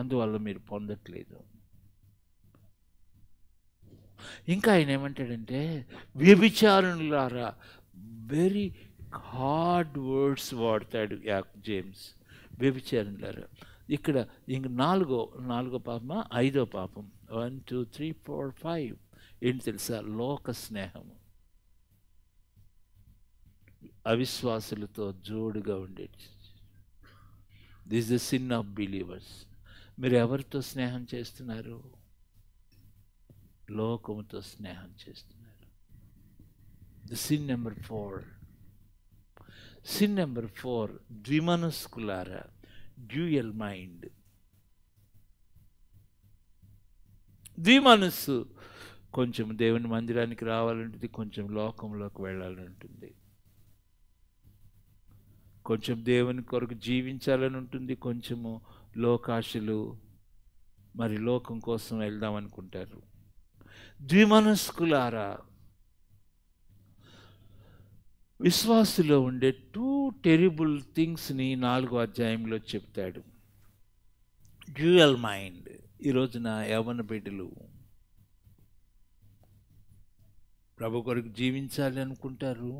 అందువల్ల మీరు పొందట్లేదు. ఇంకా ఆయన ఏమంటాడంటే, వ్యభిచారులారా, వెరీ హార్డ్ వర్డ్స్ వాడతాడు జేమ్స్. వ్యభిచారులారా, ఇక్కడ ఇంక నాలుగో పాపమా 5వ పాపం, 1 2 3 4 5 ఏంటి తెలుసా? లోక స్నేహము. అవిశ్వాసులతో జోడుగా ఉండేది. This the sin of believers. మీరు ఎవరితో స్నేహం చేస్తున్నారు? లోకముతో స్నేహం చేస్తున్నారు. The sin number 4. Sin number 4, ద్విమనస్కులారా, డ్యూయల్ మైండ్. ద్విమనస్సు. కొంచెం దేవుని మందిరానికి రావాలంటుంది, కొంచెం లోకంలోకి వెళ్ళాలంటుంది. కొంచెం దేవుని కొరకు జీవించాలని ఉంటుంది, కొంచెము లోకాశలు, మరి లోకం కోసం వెళ్దాం అనుకుంటారు. ద్విమనస్కులారా. విశ్వాసులో ఉండే 2 టెరిబుల్ థింగ్స్ని 4వ అధ్యాయంలో చెప్తాడు. Dual mind. ఈ రోజున యవ్వన బిడ్డలు ప్రభు కొరకు జీవించాలి అనుకుంటారు,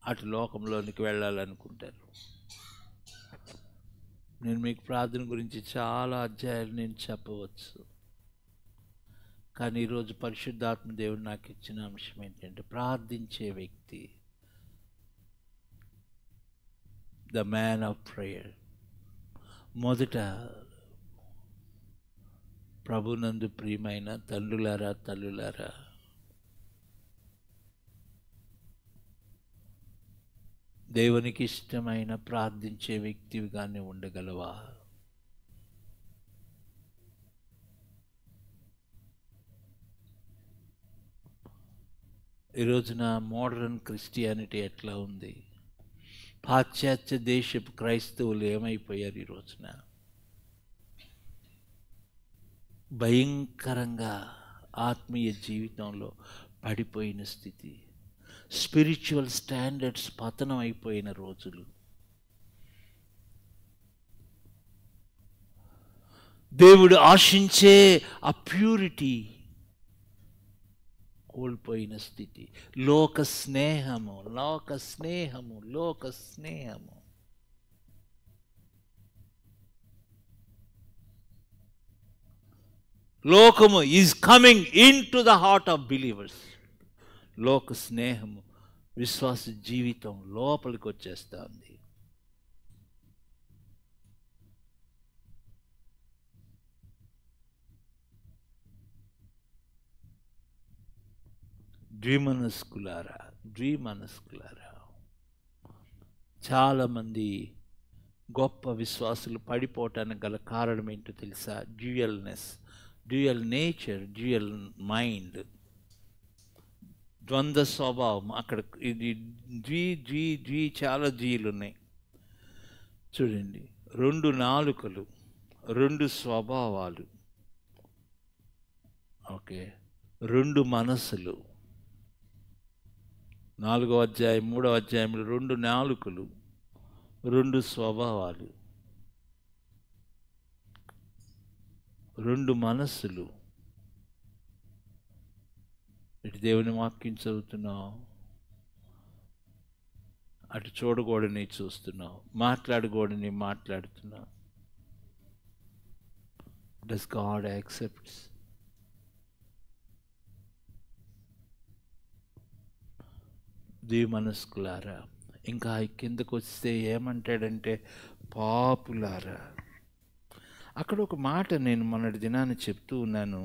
అటు లోకంలోనికి వెళ్ళాలనుకుంటారు. నేను మీకు ప్రార్థన గురించి చాలా అధ్యాయాలు నేను చెప్పవచ్చు, కానీ ఈరోజు పరిశుద్ధాత్మ దేవుడు నాకు ఇచ్చిన అంశం ఏంటంటే, ప్రార్థించే వ్యక్తి, ద మ్యాన్ ఆఫ్ ప్రేయర్. మొదట ప్రభునందు ప్రియమైన తండ్రులారా, తల్లులారా, దేవునికి ఇష్టమైన ప్రార్థించే వ్యక్తిగానే ఉండగలవా? ఈ రోజున మోడర్న్ క్రిస్టియానిటీ ఎట్లా ఉంది? పాశ్చాత్య దేశపు క్రైస్తవులు ఏమైపోయారు ఈ రోజున? భయంకరంగా ఆత్మీయ జీవితంలో పడిపోయిన స్థితి, స్పిరిచువల్ స్టాండర్డ్స్ పతనం అయిపోయిన రోజులు. దేవుడు ఆశించే ఆ ప్యూరిటీ కోల్పోయిన స్థితి. లోక స్నేహము, లోక స్నేహము, లోక స్నేహము. లోకము is coming in to the heart of believers. లోక స్నేహము విశ్వాస జీవితం లోపలికి వచ్చేస్తుంది. ద్విమనస్కులారా, ద్విమనస్కులారా. చాలామంది గొప్ప విశ్వాసులు పడిపోవటానికి గల కారణం ఏంటో తెలుసా? డ్యూయల్నెస్, డ్యూయల్ నేచర్, డ్యూయల్ మైండ్, ద్వంద్వ స్వభావం. అక్కడ ఇది చాలా జీలు ఉన్నాయి చూడండి. 2 నాలుకలు, 2 స్వభావాలు, ఓకే, 2 మనస్సులు. 4వ అధ్యాయం 3వ అధ్యాయంలో 2 నాలుకలు, 2 స్వభావాలు, 2 మనస్సులు. ఇటు దేవుని వాక్యం చదువుతున్నావు, అటు చూడకూడని చూస్తున్నావు, మాట్లాడకూడని మాట్లాడుతున్నావు. Does God accepts? ద్విమనస్కులారా. ఇంకా కిందకు వస్తే ఏమంటాడంటే, పాపులారా. అక్కడ ఒక మాట నేను మొన్నటి దినాన్ని చెప్తూ ఉన్నాను.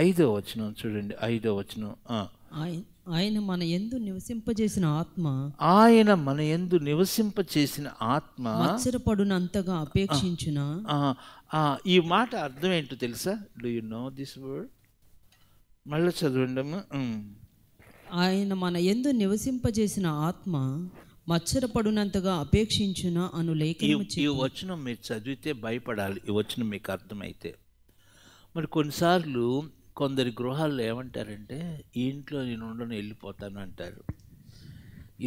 5వ వచనం చూడండి, 5వ వచనం. ఆయన మన యందు నివసింపజేసిన ఆత్మ, ఆయన మన యందు నివసింపచేసిన ఆత్మ మత్సరపడునంతగా అపేక్షించున. ఈ మాట అర్థం ఏంటో తెలుసా? Do you know this word? మళ్ళీ చదవండి అమ్మా. ఆయన మన యందు నివసింపజేసిన ఆత్మ మత్సరపడునంతగా అపేక్షించున అను లేఖనము ఈ చెప్పి వచనం మీరు చదివితే భయపడాలి. ఈ వచనం మీకు అర్థమైతే. మరి కొన్నిసార్లు కొందరి గృహాల్లో ఏమంటారంటే, ఈ ఇంట్లో నేను ఉండను, వెళ్ళిపోతాను అంటారు.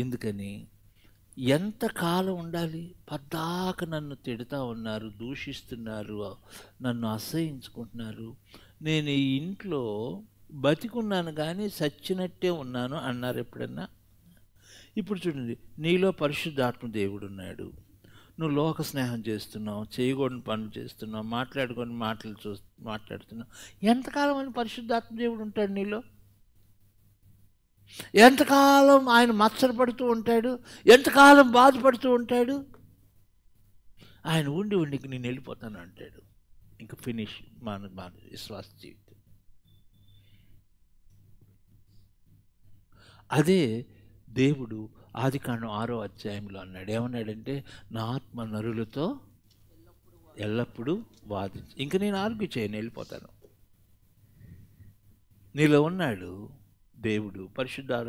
ఎందుకని? ఎంతకాలం ఉండాలి? పద్దాక నన్ను తిడుతూ ఉన్నారు, దూషిస్తున్నారు, నన్ను అసహించుకుంటున్నారు, నేను ఈ ఇంట్లో బతికున్నాను కానీ చచ్చినట్టే ఉన్నాను అన్నారు ఎప్పుడన్నా? ఇప్పుడు చూడండి, నీలో పరిశుద్ధాత్మ దేవుడు ఉన్నాడు, నువ్వు లోక స్నేహం చేస్తున్నావు, చేయకూడని పనులు చేస్తున్నావు, మాట్లాడుకొని మాట్లాడుతున్నావు. ఎంతకాలం అని పరిశుద్ధాత్మ దేవుడు ఉంటాడు నీలో? ఎంతకాలం ఆయన మత్సరపడుతూ ఉంటాడు? ఎంతకాలం బాధపడుతూ ఉంటాడు? ఆయన ఉండి నేను వెళ్ళిపోతాను అంటాడు. ఇంకా ఫినిష్ మన విశ్వాస జీవితం. అదే దేవుడు ఆదికాండం 6వ అధ్యాయంలో అన్నాడు. ఏమన్నాడంటే, నా ఆత్మ నరులతో ఎల్లప్పుడూ వాదించి, ఇంక నేను ఆర్గ్యూ చేయను, వెళ్ళిపోతాను. నీలో ఉన్నాడు దేవుడు,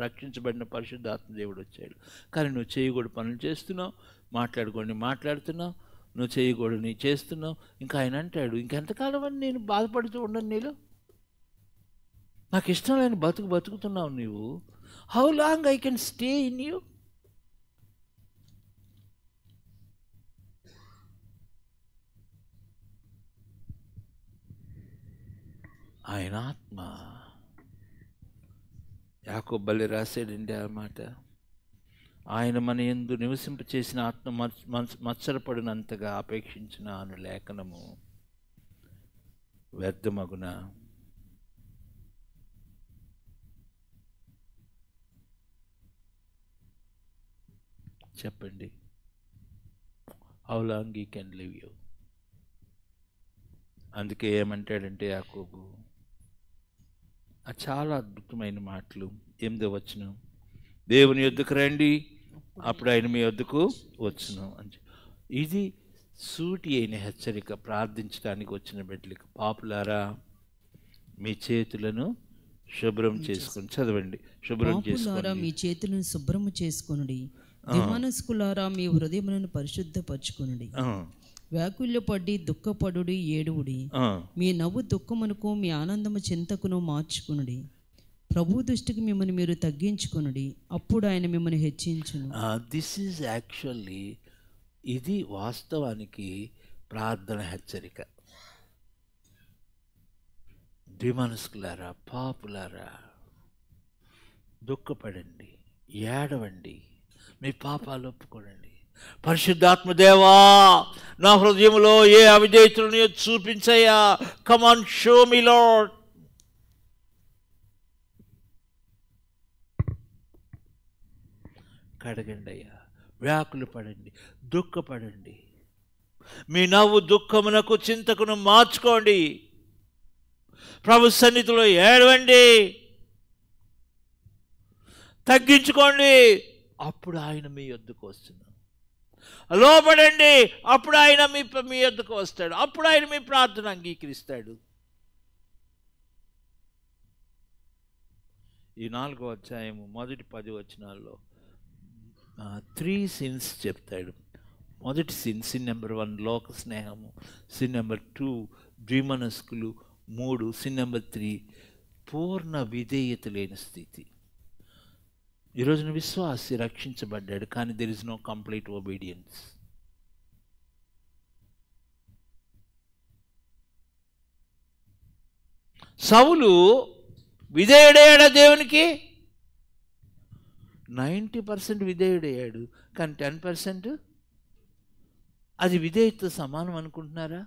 రక్షించబడిన పరిశుద్ధాత్మ దేవుడు వచ్చాడు. కానీ నువ్వు చేయకూడని పనులు చేస్తున్నావు, మాట్లాడుతున్నావు, నువ్వు చేయకూడని చేస్తున్నావు. ఇంకా ఆయన అంటాడు, ఇంకెంతకాలం అని నేను బాధపడుతూ ఉండను నీలో? నాకు ఇష్టం లేని బతుకుతున్నావు నీవు. How long I can stay in you? ఆయన ఆత్మ, యాకోబు బలి రాశాడండి ఆ మాట. ఆయన మన యందు నివసింప చేసిన ఆత్మ మత్సరపడినంతగా అపేక్షించిన అను లేఖనము వ్యర్థమగున. చెప్పండి, how long you can live you? అందుకే ఏమంటాడంటే యాకోబు, చాలా అద్భుతమైన మాటలు. 8వ వచనం, దేవుని యొద్దకు రండి, అప్పుడు ఆయన మీ యొద్దకు వచ్చును అని. ఇది సూటి అయిన హెచ్చరిక ప్రార్థించడానికి వచ్చిన బిడ్డలకు. పాపులారా, మీ చేతులను శుభ్రం చేసుకుని, చదవండి, శుభ్రం చేసుకుని, మీ చేతులను శుభ్రము చేసుకొనుడి, దిమానస్కులారా మీ హృదయములను పరిశుద్ధపరచుకొనుడి, వ్యాకుల్యపడి దుఃఖపడుడి, ఏడువుడి, మీ నవ్వు దుఃఖమునకు మీ ఆనందము చింతకును మార్చుకునుడి, ప్రభు దృష్టికి మిమ్మల్ని మీరు తగ్గించుకునుడి, అప్పుడు ఆయన మిమ్మల్ని హెచ్చించును. దిస్ ఈజ్ యాక్చువల్లీ, ఇది వాస్తవానికి ప్రార్థన హెచ్చరిక. ద్విమనస్కులారా, పాపులారా, దుఃఖపడండి, ఏడవండి, మీ పాపాలు ఒప్పుకోనండి. పరిశుద్ధాత్మ దేవా, నా హృదయంలో ఏ అవిధేయతలను చూపించయ్యా. Come on, show me Lord. కడగండి అయ్యా, వ్యాకులు పడండి, దుఃఖపడండి, మీ నవ్వు దుఃఖమునకు చింతకును మార్చుకోండి, ప్రభు సన్నిధిలో ఏడవండి, తగ్గించుకోండి, అప్పుడు ఆయన మీ యొద్దకు వస్తున్నాడు. లోబడండి, అప్పుడు ఆయన మీ యొద్దకు వస్తాడు, అప్పుడు ఆయన మీ ప్రార్థన అంగీకరిస్తాడు. ఈ 4వ అధ్యాయము మొదటి 10 వచనాల్లో 3 sins చెప్తాడు. మొదటి sin నెంబర్ 1 లోక స్నేహము, sin నెంబర్ 2 ద్విమనస్కులు, 3 sin నెంబర్ 3 పూర్ణ విధేయత లేని స్థితి. ఈరోజున విశ్వాసి రక్షించబడ్డాడు, కానీ there is no complete obedience. Saul విధేయుడయ్యాడా దేవునికి? 90% విధేయుడయ్యాడు, కానీ 10% అది విధేయతతో సమానం అనుకుంటున్నారా?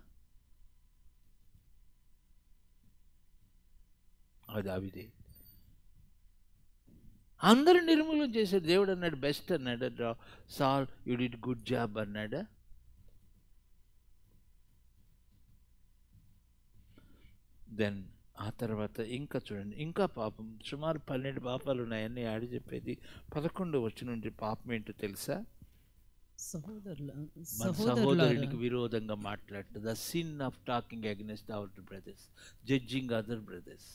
అది అవిధేయత. అందరూ నిర్మూలన చేశాడు. దేవుడు అన్నాడు బెస్ట్ అన్నాడు, సాల్ యు డిడ్ గుడ్ జాబ్ అన్నాడా? దెన్ ఆ తర్వాత ఇంకా చూడండి, ఇంకా పాపం, సుమారు 12 పాపాలు ఉన్నాయని ఆడి చెప్పేది. 11వ వచనం నుంచి పాపం ఏంటో తెలుసా? సహోదరునికి విరోధంగా మాట్లాడటం. The sin of talking against hour brothers, judging other brothers.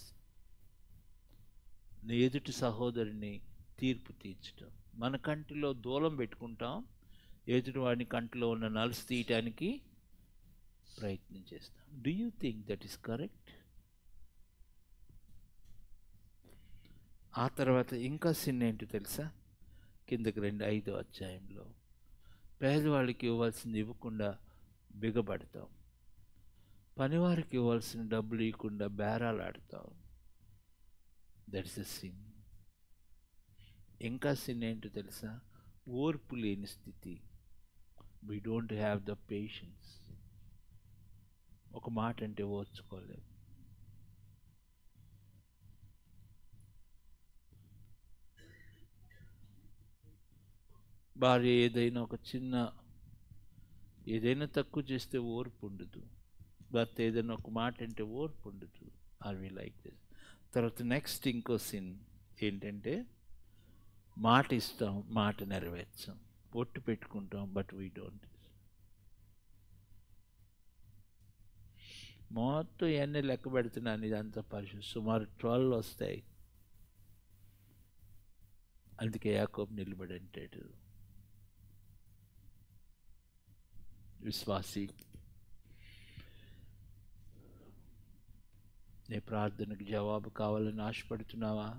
నీ ఎదుటి సహోదరుని తీర్పు తీర్చడం. మన కంటిలో దూలం పెట్టుకుంటాం, ఎదుటివాడిని కంటిలో ఉన్న నలుసు తీయటానికి ప్రయత్నం చేస్తాం. Do you think that is correct? ఆ తర్వాత ఇంకా సిన్ ఏంటో తెలుసా? కిందకి 5వ అధ్యాయంలో పేదవాళ్ళకి ఇవ్వాల్సింది ఇవ్వకుండా బిగబడతాం, పనివారికి ఇవ్వాల్సిన డబ్బులు ఇవ్వకుండా బేరాలు ఆడతాం. That's a sin. ఇంకా సిన్ ఏంటో తెలుసా? ఓర్పు లేని స్థితి. We don't have the patience. ఒక మాట అంటే ఓర్చుకోలేము. భార్య ఏదైనా తక్కువ చేస్తే ఓర్పు ఉండదు. భర్త ఏదైనా ఒక మాట అంటే ఓర్పు ఉండదు. Are we like this? తర్వాత నెక్స్ట్ ఇంకో సిన్ ఏంటంటే, మాట ఇస్తాం, మాట నెరవేర్చాం, ఒట్టు పెట్టుకుంటాం, బట్ వీ డోంట్. మొత్తం ఇవన్నీ లెక్క పెడుతున్నాను, ఇదంతా పరిశుద్ధ సుమారు 12 వస్తాయి. అందుకే యాకోబు నిలబడి అంటాడు, విశ్వాసి, నీ ప్రార్థనకు జవాబు కావాలని ఆశపడుతున్నావా?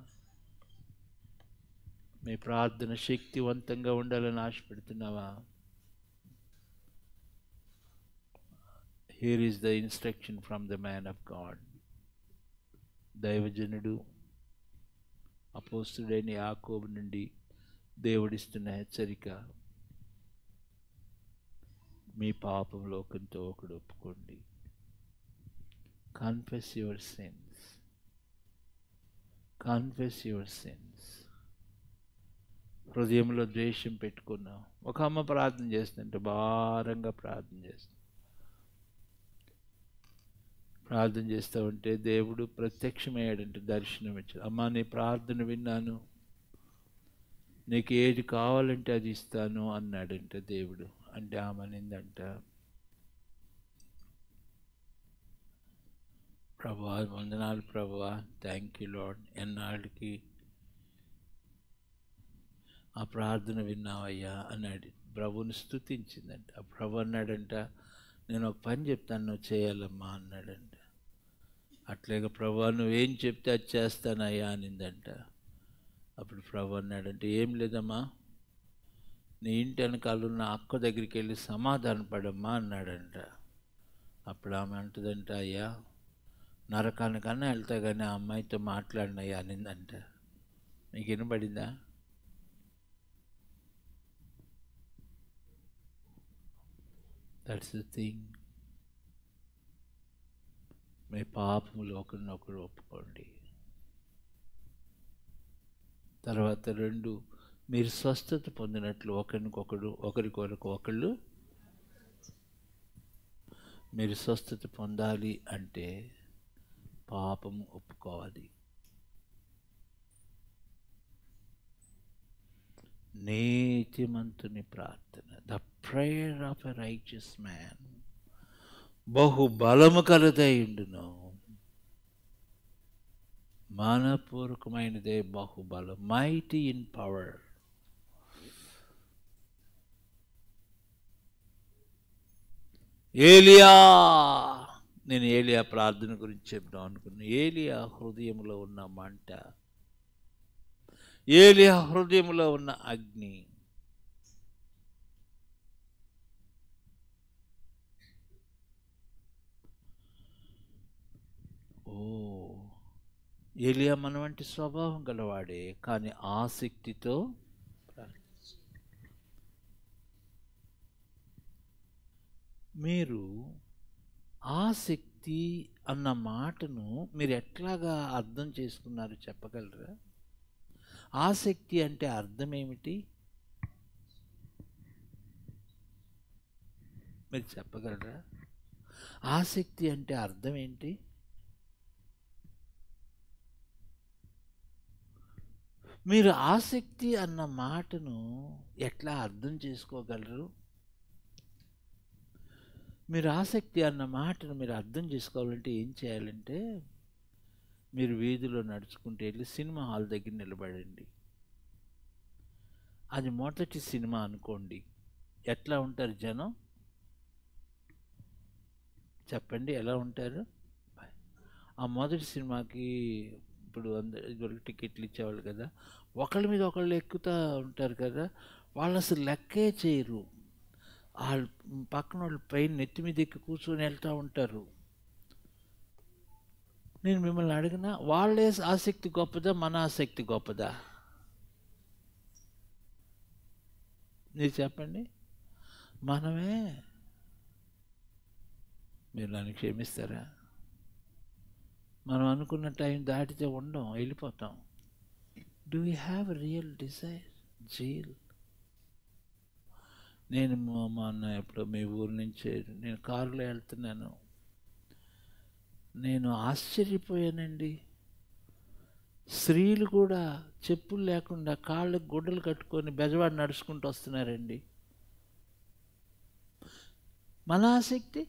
మీ ప్రార్థన శక్తివంతంగా ఉండాలని ఆశపడుతున్నావా? Here is the instruction from the man of God. దైవజనుడు అపోస్తుడైన యాకోబు నుండి దేవుడిస్తున్న హెచ్చరిక, మీ పాపంలో ఒకరితో ఒకడు ఒప్పుకోండి. Confess your sins. Confess your sins. హృదయంలో ద్వేషం పెట్టుకున్నాం. ఒక అమ్మ ప్రార్థన చేస్తుంటే భారంగా ప్రార్థన చేస్తూ ఉంటే దేవుడు ప్రత్యక్షమయ్యాడంటే, దర్శనం ఇచ్చాడు. అమ్మ, నీ ప్రార్థన విన్నాను, నీకు ఏది కావాలంటే అది ఇస్తాను అన్నాడంటే దేవుడు. అంటే ఆమె అనిందంట, ప్రభువా, వందనాలు ప్రభువా, థ్యాంక్ యూ లార్డ్, ఎన్నాళ్ళకి ఆ ప్రార్థన విన్నావయ్యా అన్నాడు. ప్రభువుని స్తుతించిందంట. ఆ ప్రభు అన్నాడంట, నేను ఒక పని చెప్తాను, నువ్వు చేయాలమ్మా అన్నాడంట. అట్లాగే ప్రభువా, నువ్వేం చెప్తే అది చేస్తానయ్యా అనిందంట. అప్పుడు ప్రభు అన్నాడంటే, ఏం లేదమ్మా, నీ ఇంటి వెనకాల ఉన్న అక్క దగ్గరికి వెళ్ళి సమాధాన పడమ్మా అన్నాడంట. అప్పుడు ఆమె అంటుందంట, అయ్యా, నరకానికన్నా వెళ్తా కానీ ఆ అమ్మాయితో మాట్లాడినయ్యా అనిందంట. మీకు వినబడిందా? That's the thing. మీ పాపములు ఒకరినొకరు ఒప్పుకోండి. తర్వాత 2, మీరు స్వస్థత పొందినట్లు ఒకరికొకళ్ళు మీరు స్వస్థత పొందాలి అంటే పాపం ఒప్పుకోవాలి. నీతిమంతుని ప్రార్థన, the prayer of a righteous man, బహుబలము కలదైండును. మనపూర్వకమైనదే బహుబలం, మైటీ ఇన్ పవర్. నేను ఏలియా ప్రార్థన గురించి చెప్దాం అనుకున్నాను. ఏలియా హృదయంలో ఉన్న మంట, ఏలియా హృదయంలో ఉన్న అగ్ని. ఏలియా మన వంటి స్వభావం గలవాడే, కానీ ఆసక్తితో మీరు ఆసక్తి అన్న మాటను మీరు ఎట్లాగా అర్థం చేసుకున్నారు చెప్పగలరా? ఆసక్తి అంటే అర్థం ఏమిటి మీరు చెప్పగలరా? ఆసక్తి అంటే అర్థం ఏంటి? మీరు ఆసక్తి అన్న మాటను ఎట్లా అర్థం చేసుకోగలరు? మీరు ఆసక్తి అన్న మాటను మీరు అర్థం చేసుకోవాలంటే ఏం చేయాలంటే, మీరు వీధిలో నడుచుకుంటూ వెళ్ళి సినిమా హాల్ దగ్గర నిలబడండి. అది మొదటి సినిమా అనుకోండి, ఎట్లా ఉంటారు జనం? చెప్పండి, ఎలా ఉంటారు? ఆ మొదటి సినిమాకి ఇప్పుడు ఇదివరకు టికెట్లు ఇచ్చేవాళ్ళు కదా, ఒకళ్ళ మీద ఒకళ్ళు ఎక్కుతూ ఉంటారు కదా, వాళ్ళు అసలు లెక్కే చేయరు. వాళ్ళు పక్కన వాళ్ళు పైన నెత్తి మీద ఎక్కి కూర్చొని వెళ్తూ ఉంటారు. నేను మిమ్మల్ని అడిగినా, వాళ్ళే ఆసక్తి గొప్పదా, మన ఆసక్తి గొప్పదా? మీరు చెప్పండి. మనమే. మీరు నన్ను క్షమిస్తారా? మనం అనుకున్న టైం దాటితే ఉండం, వెళ్ళిపోతాం. Do you have real desire, zeal? నేను మొన్న ఎప్పుడో మీ ఊరు నుంచి నేను కారులో వెళ్తున్నాను, నేను ఆశ్చర్యపోయానండి. స్త్రీలు కూడా చెప్పులు లేకుండా కాళ్ళకు గుడ్డలు కట్టుకొని బెజవాడు నడుచుకుంటూ వస్తున్నారండి. మన ఆసక్తి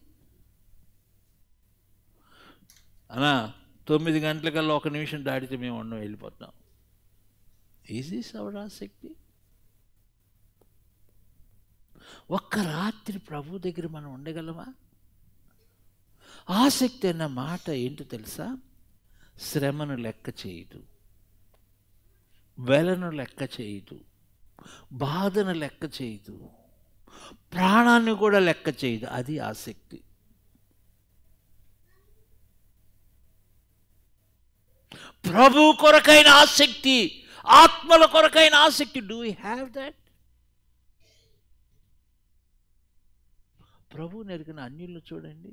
అనా 9 గంటలకల్లా 1 నిమిషం దాటితే మేము ఉండం, వెళ్ళిపోతాం. ఈజ్ దిస్ అవర్ ఆసక్తి? ఒక్క రాత్రి ప్రభు దగ్గర మనం ఉండగలమా? ఆసక్తి అన్న మాట ఏంటో తెలుసా? శ్రమను లెక్క చేయదు, వెలను లెక్క చేయదు, బాధను లెక్క చేయదు, ప్రాణాన్ని కూడా లెక్క చేయదు. అది ఆసక్తి. ప్రభు కొరకైన ఆసక్తి, ఆత్మల కొరకైన ఆసక్తి. Do you have that? ప్రభువుని ఎరిగిన అన్యులను చూడండి.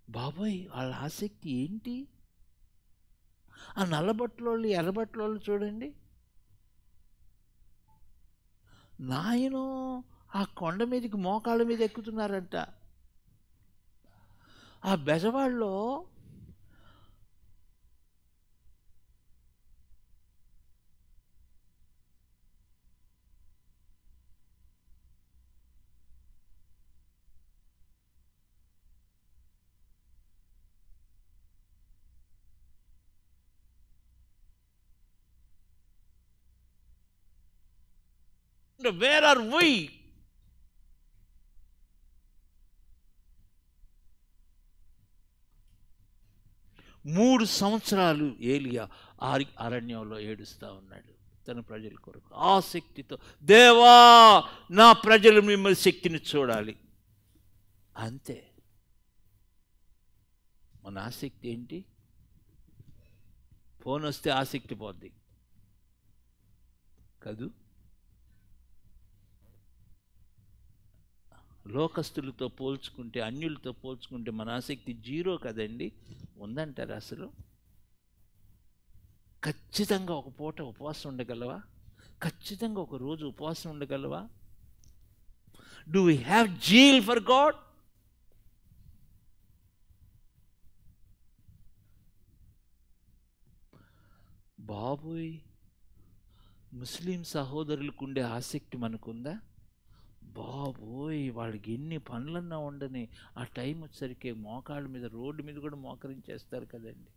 బాబోయ్, వాళ్ళ ఆసక్తి ఏంటి? ఆ నల్లబట్టలోళ్ళు ఎర్రబట్టలోళ్ళు చూడండి, నాయనో ఆ కొండ మీదకి మోకాళ్ళ మీద ఎక్కుతున్నారంట. ఆ బెజవాడలో వేర్ ఆర్ వి? మూడు సంవత్సరాలు ఏలియా అరణ్యంలో ఏడుస్తూ ఉన్నాడు తన ప్రజల కొరకు ఆసక్తితో. దేవా, నా ప్రజలు మిమ్మల్ని శక్తిని చూడాలి. అంతే. మన ఆసక్తి ఏంటి? ఫోన్ వస్తే ఆసక్తి పోద్ది కదూ? లోకస్తులతో పోల్చుకుంటే, అన్యులతో పోల్చుకుంటే మన ఆసక్తి జీరో కదండి. ఉందంటారు అసలు? ఖచ్చితంగా ఒక పూట ఉపవాసం ఉండగలవా? ఖచ్చితంగా ఒక రోజు ఉపవాసం ఉండగలవా? Do we have zeal for God? బాబోయ్, ముస్లిం సహోదరులకు ఉండే ఆసక్తి మనకుందా? బాబోయ్, వాళ్ళకి ఎన్ని పనులన్నా ఉండని ఆ టైం వచ్చేసరికి మోకాళ్ళ మీద, రోడ్డు మీద కూడా మోకరించేస్తారు కదండి.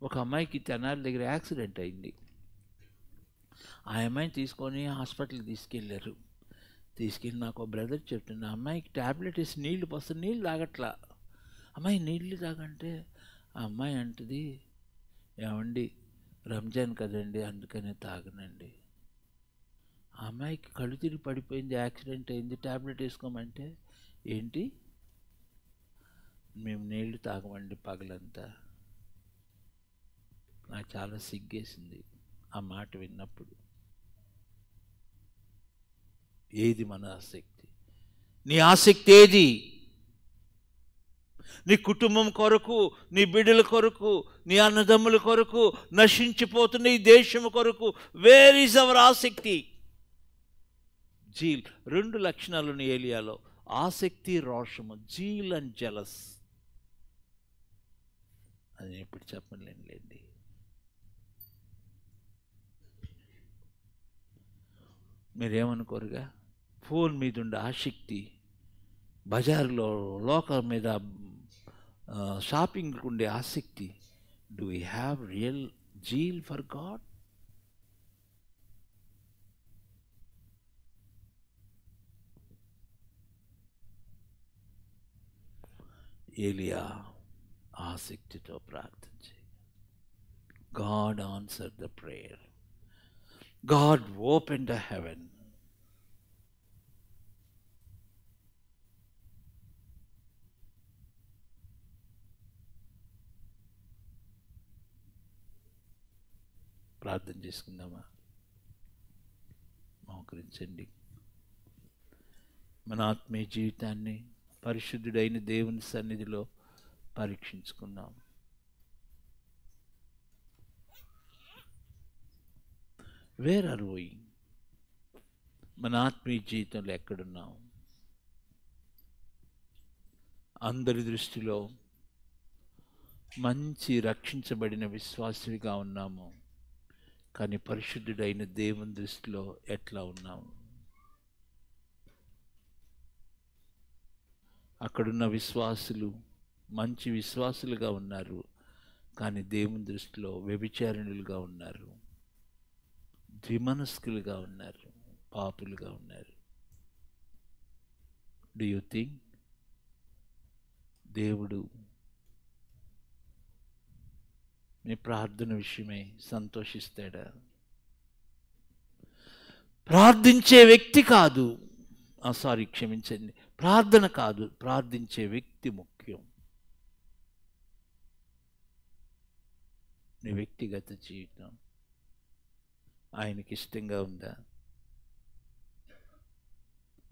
ఒక అమ్మాయికి తెనాలి దగ్గర యాక్సిడెంట్ అయింది. ఆ అమ్మాయిని తీసుకొని హాస్పిటల్కి తీసుకెళ్ళారు. తీసుకెళ్ళి నాకు ఒక బ్రదర్ చెప్తున్నా, అమ్మాయికి ట్యాబ్లెట్ వేసి నీళ్లు పోస్తే నీళ్ళు తాగట్లా. అమ్మాయి నీళ్ళు తాగంటే ఆ అమ్మాయి అంటుంది, ఏమండి రంజాన్ కదండి అందుకనే తాగనండి. ఆ అమ్మాయికి కళ్ళు తిరిగి పడిపోయింది, యాక్సిడెంట్ అయింది, ట్యాబ్లెట్ వేసుకోమంటే ఏంటి మేము నీళ్లు తాగమండి పగలంతా. నాకు చాలా సిగ్గేసింది ఆ మాట విన్నప్పుడు. ఏది మన ఆసక్తి? నీ ఆసక్తి ఏది? నీ కుటుంబం కొరకు, నీ బిడ్డల కొరకు, నీ అన్నదమ్ముల కొరకు, నశించిపోతున్న ఈ దేశం కొరకు. వేర్ ఈజ్ అవర్ ఆసక్తి? జీల్. 2 లక్షణాలను ఏలియాలో: ఆసక్తి, రోషము. Zeal and jealous. అది ఎప్పుడు చెప్పలేండి. మీరేమనుకోరుగా? ఫోన్ మీద ఉండే ఆసక్తి, బజారులో లోకం మీద షాపింగ్కి ఉండే ఆసక్తి, Do we have real zeal for God? ఏలియా ఆసక్తితో ప్రార్థన చేయి. God answered the prayer. God opened the heaven. ప్రార్థన చేసుకుందామా? మోకరించండి. మన ఆత్మీయ జీవితాన్ని పరిశుద్ధుడైన దేవుని సన్నిధిలో పరీక్షించుకుందాం. వేర్ ఆర్ వి? మన ఆత్మీయ జీవితంలో ఎక్కడున్నాం? అందరి దృష్టిలో మంచి రక్షించబడిన విశ్వాసుడిగా ఉన్నాము, కానీ పరిశుద్ధుడైన దేవుని దృష్టిలో ఎట్లా ఉన్నాము? అక్కడున్న విశ్వాసులు మంచి విశ్వాసులుగా ఉన్నారు, కానీ దేవుని దృష్టిలో వ్యభిచారిణులుగా ఉన్నారు, ద్విమనస్కులుగా ఉన్నారు, పాపులుగా ఉన్నారు. డూ యూ థింక్ దేవుడు మీ ప్రార్థన విషయమై సంతోషిస్తాడా? ప్రార్థించే వ్యక్తి కాదు, క్షమించండి, ప్రార్థన కాదు, ప్రార్థించే వ్యక్తి ముఖ్యం. నీ వ్యక్తిగత జీవితం ఆయనకి ఇష్టంగా ఉందా?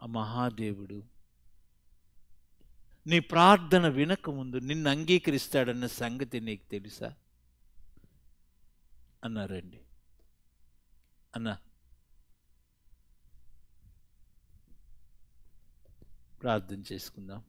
ఆ మహాదేవుడు నీ ప్రార్థన వినకముందు నిన్ను అంగీకరిస్తాడన్న సంగతి నీకు తెలుసా? అన్నారండి. అన్నా, ప్రార్థన చేసుకుందాం.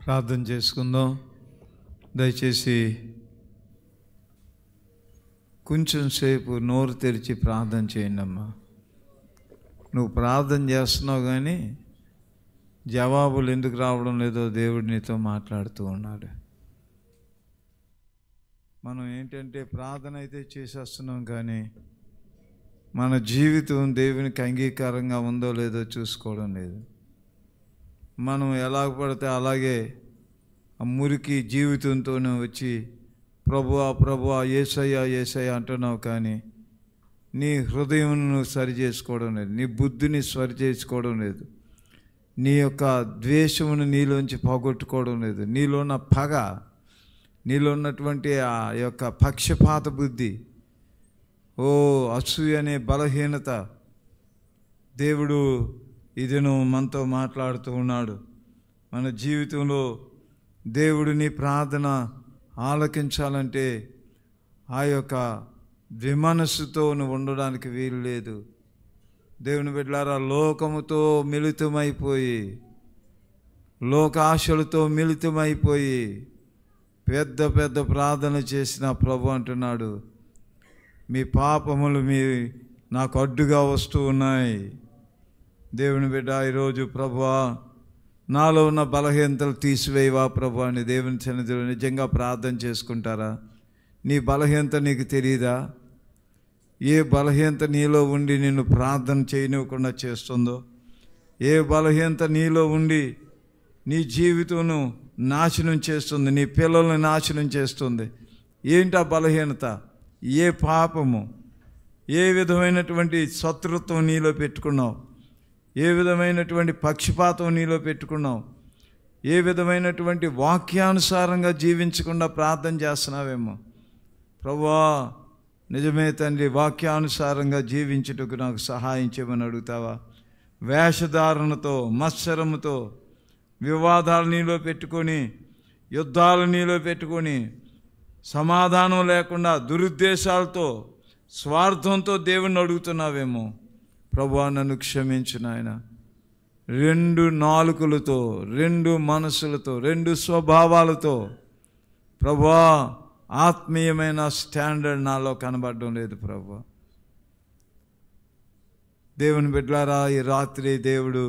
ప్రార్థన చేసుకుందాం. దయచేసి కొంచెం సేపు నోరు తెరిచి ప్రార్థన చేయండి అమ్మా. నువ్వు ప్రార్థన చేస్తున్నావు కానీ జవాబులు ఎందుకు రావడం లేదో దేవుడు నీతో మాట్లాడుతూ ఉన్నాడు. మనం ఏంటంటే ప్రార్థన అయితే చేసేస్తున్నాం కానీ మన జీవితం దేవునికి అంగీకారంగా ఉందో లేదో చూసుకోవడం లేదు. మనం ఎలాగ పడితే అలాగే ఆ మురికి జీవితంతోనే వచ్చి ప్రభువా ప్రభువా యేసయ్యా యేసయ్యా అంటున్నావు, కానీ నీ హృదయం నువ్వు సరి చేసుకోవడం లేదు, నీ బుద్ధిని సరి చేసుకోవడం లేదు, నీ యొక్క ద్వేషమును నీలోంచి పోగొట్టుకోవడం లేదు, నీలో ఉన్న పగ, నీలో ఉన్నటువంటి ఆ యొక్క పక్షపాత బుద్ధి, అసూయ అనే బలహీనత. దేవుడు ఇది నువ్వు మనతో మాట్లాడుతూ ఉన్నాడు. మన జీవితంలో దేవుడు నీ ప్రార్థన ఆలకించాలంటే ఆ యొక్క ద్విమనస్సుతో నువ్వు ఉండడానికి వీలు లేదు. దేవుని బిడ్డలారా, లోకముతో మిళితమైపోయి, లోకాశలతో మిళితమైపోయి పెద్ద పెద్ద ప్రార్థన చేసిన ప్రభు అంటున్నాడు, మీ పాపములు నాకు అడ్డుగా వస్తూ ఉన్నాయి. దేవుని బిడ్డ, ఈరోజు ప్రభువా నాలో ఉన్న బలహీనతలు తీసివేయవా ప్రభు అని దేవుని సన్నిధిలో నిజంగా ప్రార్థన చేసుకుంటారా? నీ బలహీనత నీకు తెలియదా? ఏ బలహీనత నీలో ఉండి నిన్ను ప్రార్థన చేయనివ్వకుండా చేస్తుందో, ఏ బలహీనత నీలో ఉండి నీ జీవితంను నాశనం చేస్తుంది, నీ పిల్లల్ని నాశనం చేస్తుంది. ఏంటి ఆ బలహీనత? ఏ పాపము? ఏ విధమైనటువంటి శత్రుత్వం నీలో పెట్టుకున్నావు? ఏ విధమైనటువంటి పక్షపాతం నీలో పెట్టుకున్నావు? ఏ విధమైనటువంటి వాక్యానుసారంగా జీవించకుండా ప్రార్థన చేస్తున్నావేమో. ప్రభువా నిజమే తండ్రి, వాక్యానుసారంగా జీవించుటకు నాకు సహాయం చేయమని అడుగుతావా? వేషధారణతో, మత్సరముతో, వివాదాలు నీలో పెట్టుకొని, యుద్ధాలు నీలో పెట్టుకొని, సమాధానం లేకుండా దురుద్దేశాలతో స్వార్థంతో దేవుణ్ణి అడుగుతున్నావేమో. ప్రభువా నన్ను క్షమించు నాయన. 2 నాలుకలతో, 2 మనసులతో, 2 స్వభావాలతో ప్రభువా ఆత్మీయమైన స్టాండర్డ్ నాలో కనబడడం లేదు ప్రభువా. దేవుని బిడ్డలారా, ఈ రాత్రి దేవుడు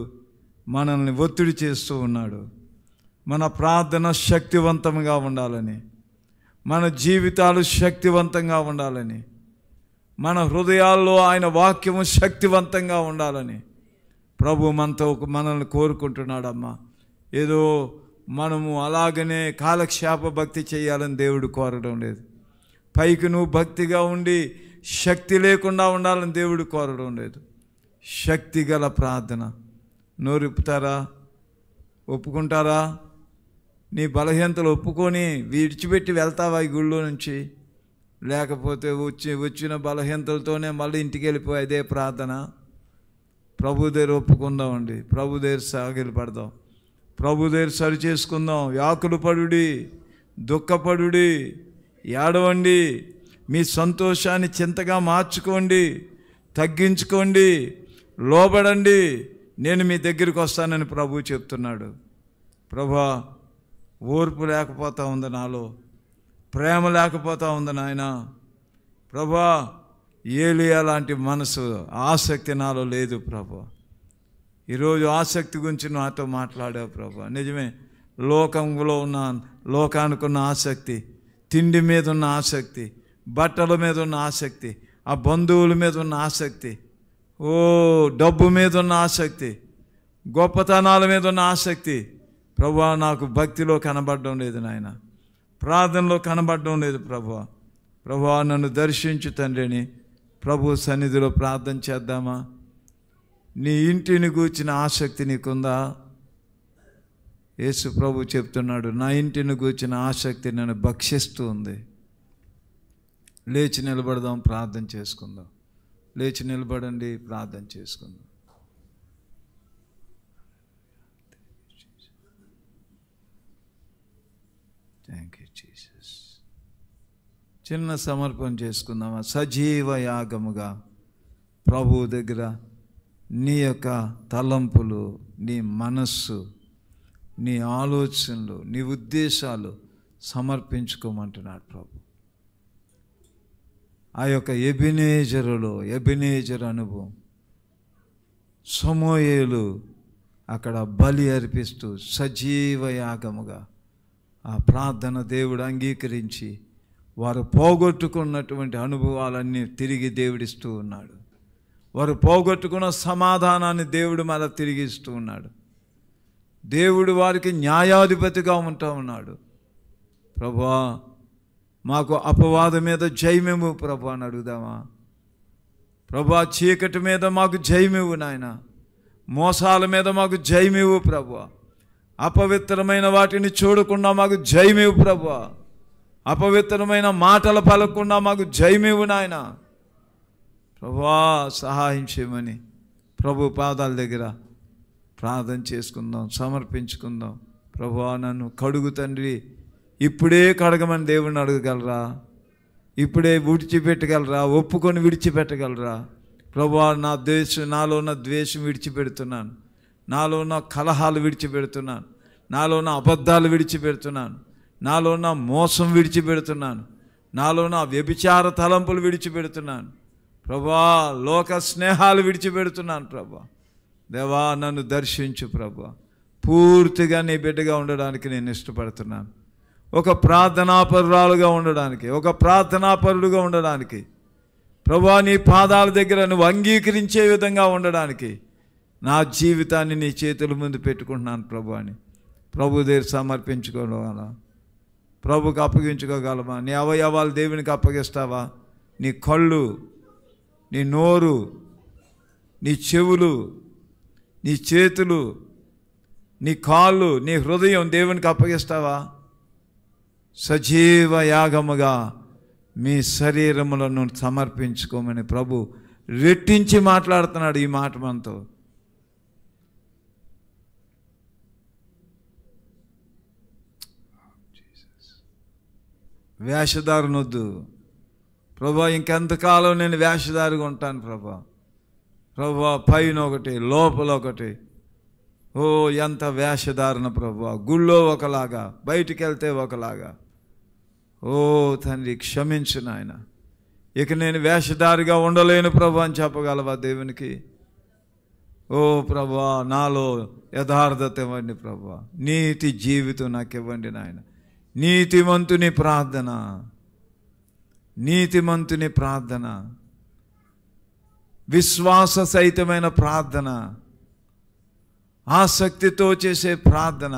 మనల్ని ఒత్తిడి చేస్తూ ఉన్నాడు. మన ప్రార్థన శక్తివంతంగా ఉండాలని, మన జీవితాలు శక్తివంతంగా ఉండాలని, మన హృదయాల్లో ఆయన వాక్యము శక్తివంతంగా ఉండాలని ప్రభు మనల్ని కోరుకుంటున్నాడమ్మా. ఏదో మనము అలాగనే కాలక్షేప భక్తి చేయాలని దేవుడు కోరడం లేదు. పైకి నువ్వు భక్తిగా ఉండి శక్తి లేకుండా ఉండాలని దేవుడు కోరడం లేదు. శక్తి గల ప్రార్థన. నోరుపుతారా? ఒప్పుకుంటారా? నీ బలహీనతలు ఒప్పుకొని విడిచిపెట్టి వెళ్తావా ఈ గుళ్ళో నుంచి? లేకపోతే వచ్చిన బలహీనతలతోనే మళ్ళీ ఇంటికి వెళ్ళిపోయి అదే ప్రార్థన? ప్రభు దగ్గర ఒప్పుకుందామండి. ప్రభు దగ్గర సాగిలి పడదాం. ప్రభు దగ్గర సరి చేసుకుందాం. వ్యాకులు పడుడి, దుఃఖపడుడి, ఏడవండి. మీ సంతోషాన్ని చింతగా మార్చుకోండి, తగ్గించుకోండి, లోబడండి. నేను మీ దగ్గరికి వస్తానని ప్రభు చెప్తున్నాడు. ప్రభా, ఓర్పు లేకపోతా ఉంది నాలో, ప్రేమ లేకపోతా ఉంది నాయన. ప్రభా, ఏలియా లాంటి మనసు, ఆసక్తి నాలో లేదు ప్రభా. ఈరోజు ఆసక్తి గురించి నాతో మాట్లాడావు ప్రభా. నిజమే, లోకంలో ఉన్న లోకానికున్న ఆసక్తి, తిండి మీద ఉన్న ఆసక్తి, బట్టల మీద ఉన్న ఆసక్తి, ఆ బంధువుల మీద ఉన్న ఆసక్తి, డబ్బు మీద ఉన్న ఆసక్తి, గొప్పతనాల మీద ఉన్న ఆసక్తి ప్రభువా నాకు భక్తిలో కనబడడం లేదు నాయన, ప్రార్థనలో కనబడడం లేదు ప్రభువా. ప్రభువా నన్ను దర్శించు తండ్రిని ప్రభు సన్నిధిలో ప్రార్థన చేద్దామా? నీ ఇంటిని గూర్చిన ఆసక్తి నీకుందా? యేసు ప్రభు చెప్తున్నాడు, నా ఇంటిని గూర్చిన ఆసక్తి నన్ను భక్షిస్తూ ఉంది. లేచి నిలబడదాం, ప్రార్థన చేసుకుందాం. లేచి నిలబడండి, ప్రార్థన చేసుకుందాం. Thank you Jesus. చిన్న సమర్పణ చేసుకుందామా? సజీవ యాగముగా ప్రభు దగ్గర నీ యొక్క తలంపులు, నీ మనస్సు, నీ ఆలోచనలు, నీ ఉద్దేశాలు సమర్పించుకోమంటున్నాడు ప్రభు. ఆ యొక్క ఎబెనేజర్ అనుభవం, సమూయేలు అక్కడ బలి అర్పిస్తూ సజీవ యాగముగా ఆ ప్రార్థన దేవుడు అంగీకరించి వారు పోగొట్టుకున్నటువంటి అనుభవాలన్నీ తిరిగి దేవుడిస్తూ ఉన్నాడు. వారు పోగొట్టుకున్న సమాధానాన్ని దేవుడు మళ్ళీ తిరిగిస్తూ ఉన్నాడు. దేవుడు వారికి న్యాయాధిపతిగా ఉంటా ఉన్నాడు. ప్రభువా మాకు అపవాదం మీద జయమివ్వు ప్రభు అని అడుగుదామా? ప్రభువా చీకటి మీద మాకు జయమివ్వు నాయన, మోసాల మీద మాకు జయమివ్వు ప్రభువా, అపవిత్రమైన వాటిని చూడకుండా మాకు జయమివ్వు ప్రభువా, అపవిత్రమైన మాటలు పలకకుండా మాకు జయమివ్వు నాయన. ప్రభువా సహాయం చేయమని ప్రభు పాదాల దగ్గర ప్రార్థన చేసుకుందాం, సమర్పించుకుందాం. ప్రభువా నన్ను కడుగు తండ్రి, ఇప్పుడే కడగమని దేవుణ్ణి అడగగలరా? ఇప్పుడే విడిచిపెట్టగలరా? ఒప్పుకొని విడిచిపెట్టగలరా? ప్రభువా నాలో ఉన్న ద్వేషం విడిచిపెడుతున్నాను, నాలో ఉన్న కలహాలు విడిచిపెడుతున్నాను, నాలో ఉన్న అబద్ధాలు విడిచిపెడుతున్నాను, నాలో ఉన్న మోసం విడిచిపెడుతున్నాను, నాలో ఉన్న వ్యభిచార తలంపులు విడిచిపెడుతున్నాను ప్రభువా, లోక స్నేహాలు విడిచిపెడుతున్నాను ప్రభువా. దేవా నన్ను దర్శించు ప్రభువా. పూర్తిగా నీ బిడ్డగా ఉండడానికి నేను ఇష్టపడుతున్నాను. ఒక ప్రార్థనాపరురాలుగా ఉండడానికి, ఒక ప్రార్థనాపరుడుగా ఉండడానికి ప్రభువా, నీ పాదాల దగ్గర నువ్వు అంగీకరించే విధంగా ఉండడానికి నా జీవితాన్ని నీ చేతుల ముందు పెట్టుకుంటున్నాను ప్రభు అని ప్రభు దగ్గర సమర్పించుకోగలమా? ప్రభుకి అప్పగించుకోగలమా? నీ అవయవాలు దేవునికి అప్పగిస్తావా? నీ కళ్ళు, నీ నోరు, నీ చెవులు, నీ చేతులు, నీ కాళ్ళు, నీ హృదయం దేవునికి అప్పగిస్తావా? సజీవ యాగముగా మీ శరీరములను సమర్పించుకోమని ప్రభు రెట్టించి మాట్లాడుతున్నాడు ఈ మాట మనతో. వేషధారునొద్దు ప్రభా. ఇంకెంతకాలం నేను వేషధారిగా ఉంటాను ప్రభా. ప్రభా పైన ఒకటి లోపల ఒకటి, ఓ ఎంత వేషధారణ ప్రభా. గుళ్ళో ఒకలాగా, బయటికి వెళ్తే ఒకలాగా. ఓ తండ్రి క్షమించు నాయన. ఇక నేను వేషధారిగా ఉండలేను ప్రభా అని చెప్పగలవా దేవునికి? ఓ ప్రభా, నాలో యథార్థత ఇవ్వండి ప్రభా. నీతి జీవితం నాకు ఇవ్వండి నాయన. నీతిమంతుని ప్రార్థన, నీతిమంతుని ప్రార్థన, విశ్వాస సహితమైన ప్రార్థన, ఆసక్తితో చేసే ప్రార్థన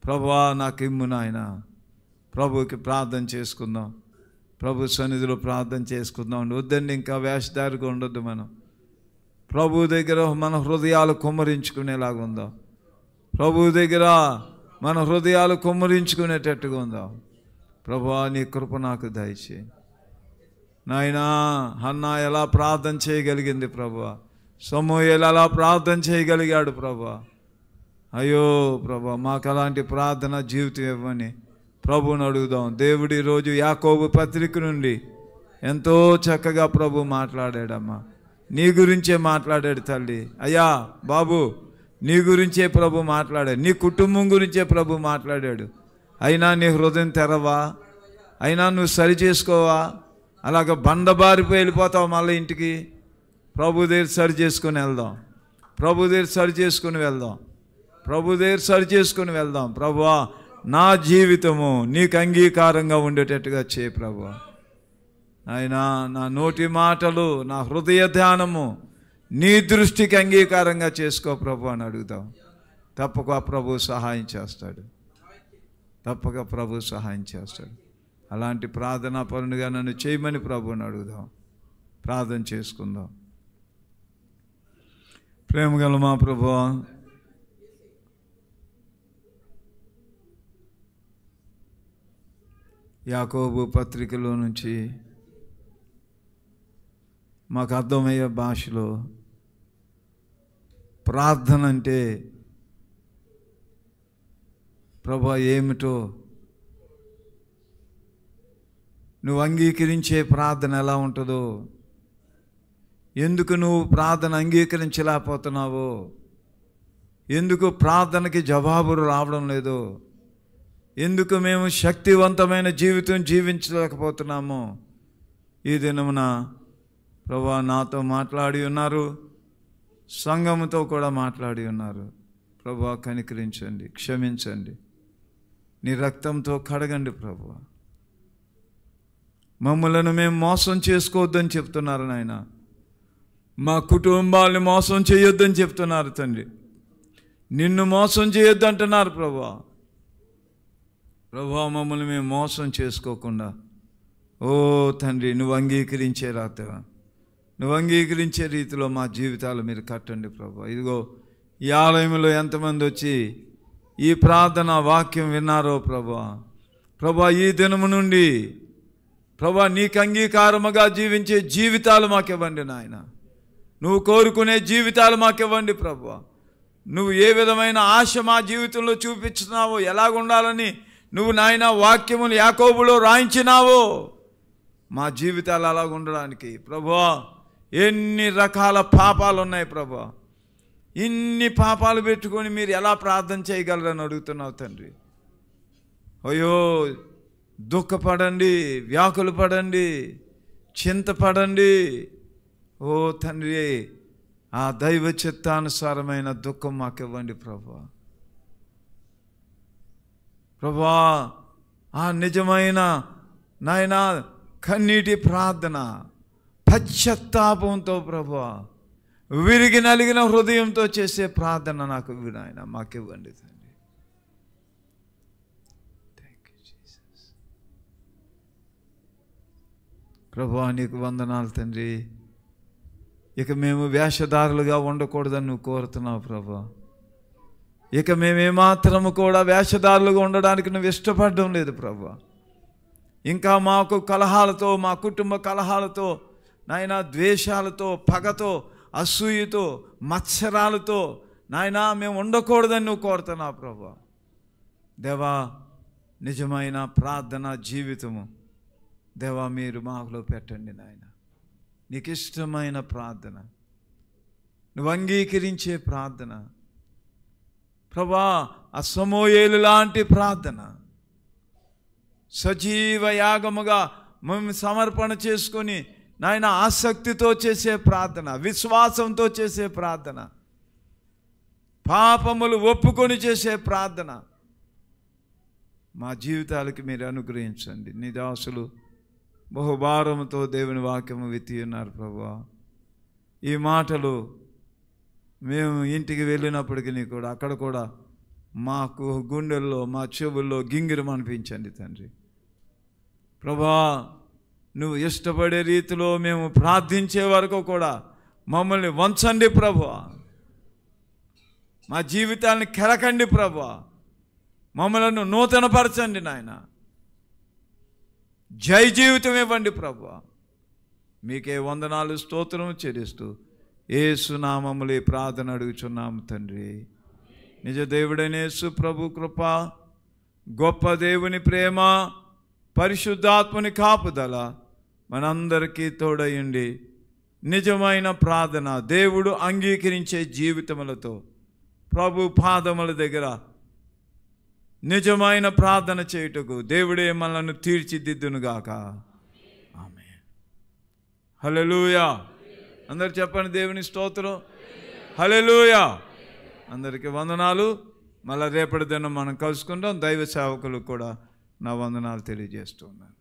ప్రభువా నాకు ఇమ్ము నాయన. ప్రభుకి ప్రార్థన చేసుకుందాం, ప్రభు సన్నిధిలో ప్రార్థన చేసుకుందాం. వద్దండి ఇంకా వేషధారిగా ఉండొద్దు. మనం ప్రభు దగ్గర మన హృదయాలు కుమ్మరించుకునేలాగా ఉందాం. ప్రభు దగ్గర మన హృదయాలు కుమ్మరించుకునేటట్టుగా ఉందాం. ప్రభువా నీ కృప నాకు దయచేయి నాయనా. హన్నా ఎలా ప్రార్థన చేయగలిగింది ప్రభువా, సమూయేలు ఎలా ప్రార్థన చేయగలిగాడు ప్రభువా. అయ్యో ప్రభా, మాకు అలాంటి ప్రార్థన జీవితం ఇవ్వని ప్రభువుని అడుగుదాం. దేవుడి రోజు యాకోబు పత్రిక నుండి ఎంతో చక్కగా ప్రభు మాట్లాడాడమ్మా. నీ గురించే మాట్లాడాడు తల్లి. అయ్యా బాబు, నీ గురించే ప్రభు మాట్లాడాడు, నీ కుటుంబం గురించే ప్రభు మాట్లాడాడు. అయినా నీ హృదయం తెరవా? అయినా నువ్వు సరి చేసుకోవా? అలాగ బండబారిపోయి వెళ్ళిపోతావు మళ్ళీ ఇంటికి. ప్రభు దగ్గర సరి చేసుకొని వెళ్దాం, ప్రభు దగ్గర సరి చేసుకొని వెళ్దాం, ప్రభు దగ్గర సరి చేసుకొని వెళ్దాం. ప్రభువా నా జీవితము నీకు అంగీకారంగా ఉండేటట్టుగా చేయి ప్రభువా. అయినా నా నోటి మాటలు, నా హృదయ ధ్యానము నీ దృష్టికి అంగీకారంగా చేసుకో ప్రభు అని అడుగుతాం. తప్పక ప్రభు సహాయం చేస్తాడు, తప్పక ప్రభు సహాయం చేస్తాడు. అలాంటి ప్రార్థనా పరునిగా నన్ను చేయమని ప్రభుని అడుగుదాం. ప్రార్థన చేసుకుందాం. ప్రేమగల మా ప్రభువా, యాకోబు పత్రికలో నుంచి మాకు అర్థమయ్యే భాషలో ప్రార్థన అంటే ప్రభువా ఏమిటో, నువ్వు అంగీకరించే ప్రార్థన ఎలా ఉంటుందో, ఎందుకు నువ్వు ప్రార్థన అంగీకరించలేకపోతున్నావో, ఎందుకు ప్రార్థనకి జవాబులు రావడం లేదు, ఎందుకు మేము శక్తివంతమైన జీవితం జీవించలేకపోతున్నామో ఈ దినమున ప్రభువా నాతో మాట్లాడి ఉన్నారు, సంఘముతో కూడా మాట్లాడి ఉన్నారు. ప్రభువా కనికరించండి, క్షమించండి, నీ రక్తంతో కడగండి ప్రభువా. మమ్మలను మేము మోసం చేసుకోవద్దని చెప్తున్నారు నాయన. మా కుటుంబాలని మోసం చేయొద్దని చెప్తున్నారు తండ్రి. నిన్ను మోసం చేయొద్దు అంటున్నారు ప్రభువా. ప్రభువా మమ్మల్ని మేము మోసం చేసుకోకుండా ఓ తండ్రి నువ్వు అంగీకరించే రాత్రి, నువ్వు అంగీకరించే రీతిలో మా జీవితాలు మీరు కట్టండి ప్రభువా. ఇదిగో ఈ ఆలయంలో ఎంతమంది వచ్చి ఈ ప్రార్థన వాక్యం విన్నారో ప్రభువా. ప్రభువా ఈ దినము నుండి ప్రభువా నీకు అంగీకారముగా జీవించే జీవితాలు మాకివ్వండి నాయన. నువ్వు కోరుకునే జీవితాలు మాకివ్వండి ప్రభువా. నువ్వు ఏ విధమైన ఆశ మా జీవితంలో చూపించున్నావో, ఎలాగుండాలని నువ్వు నాయన వాక్యములు యాకోబులో రాయించినావో మా జీవితాలు అలాగ ఉండడానికి ప్రభువా. ఎన్ని రకాల పాపాలు ఉన్నాయి ప్రభువా, ఇన్ని పాపాలు పెట్టుకొని మీరు ఎలా ప్రార్థన చేయగలరని అడుగుతున్నావు తండ్రి. అయ్యో దుఃఖపడండి, వ్యాకులు పడండి, చింతపడండి ఓ తండ్రి. ఆ దైవ చిత్తానుసారమైన దుఃఖం మాకు ఇవ్వండి ప్రభువా. ప్రభువా ఆ నిజమైన నాయన కన్నీటి ప్రార్థన పశ్చాత్తాపంతో ప్రభువా, విరిగి నలిగిన హృదయంతో చేసే ప్రార్థన నాకు నాయన మాకు ఇవ్వండి తండ్రి. ప్రభువా నీకు వందనాలు తండ్రి. ఇక మేము వేషధారులుగా ఉండకూడదని నువ్వు కోరుతున్నావు ప్రభువా. ఇక మేమేమాత్రము కూడా వేషధారులుగా ఉండడానికి నువ్వు ఇష్టపడడం లేదు ప్రభువా. ఇంకా మాకు కలహాలతో, మా కుటుంబ కలహాలతో నాయన, ద్వేషాలతో, పగతో, అసూయతో, మత్సరాలతో నాయన మేము ఉండకూడదని నువ్వు కోరుతున్నావు ప్రభువా. దేవా నిజమైన ప్రార్థన జీవితము దేవా మీరు మాలో పెట్టండి నాయన. నీకు ఇష్టమైన ప్రార్థన, నువ్వు అంగీకరించే ప్రార్థన ప్రభా, ఆ సమూయేలు లాంటి ప్రార్థన, సజీవ యాగముగా మేము సమర్పణ చేసుకొని నాయన ఆసక్తితో చేసే ప్రార్థన, విశ్వాసంతో చేసే ప్రార్థన, పాపములు ఒప్పుకొని చేసే ప్రార్థన మా జీవితాలకి మీరు అనుగ్రహించండి. నీ దాసులు బహుభారంతో దేవుని వాక్యము విత్తి ఉన్నారు ప్రభువా. ఈ మాటలు మేము ఇంటికి వెళ్ళినప్పటికీ కూడా అక్కడ కూడా మాకు గుండెల్లో మా చెవుల్లో గింగిరం అనిపించండి తండ్రి. ప్రభా, నువ్వు ఇష్టపడే రీతిలో మేము ప్రార్థించే వరకు కూడా మమ్మల్ని వంచండి ప్రభువా. మా జీవితాన్ని కెరకండి ప్రభువా. మమ్మలను నూతనపరచండి నాయన. జై జీవితం ఇవ్వండి ప్రభువా. మీకే వందనాలు స్తోత్రం చెల్లిస్తూ యేసు నామములో ఈ ప్రార్థన అడుగుచున్నాము తండ్రి. నిజ దేవుడైన యేసు ప్రభు కృప, గొప్ప దేవుని ప్రేమ, పరిశుద్ధాత్మని కాపుదల మనందరికీ తోడయుండి నిజమైన ప్రార్థన, దేవుడు అంగీకరించే జీవితములతో ప్రభు పాదముల దగ్గర నిజమైన ప్రార్థన చేయుటకు దేవుడే మనల్ని తీర్చిదిద్దునుగాక. ఆమేన్. హల్లెలూయా. అందరు చెప్పండి దేవుని స్తోత్రం. హల్లెలూయా. అందరికీ వందనాలు. మళ్ళీ రేపటి దినం మనం కలుసుకుంటాం. దైవ సేవకులు కూడా నా వందనాలు తెలియజేస్తున్నాను.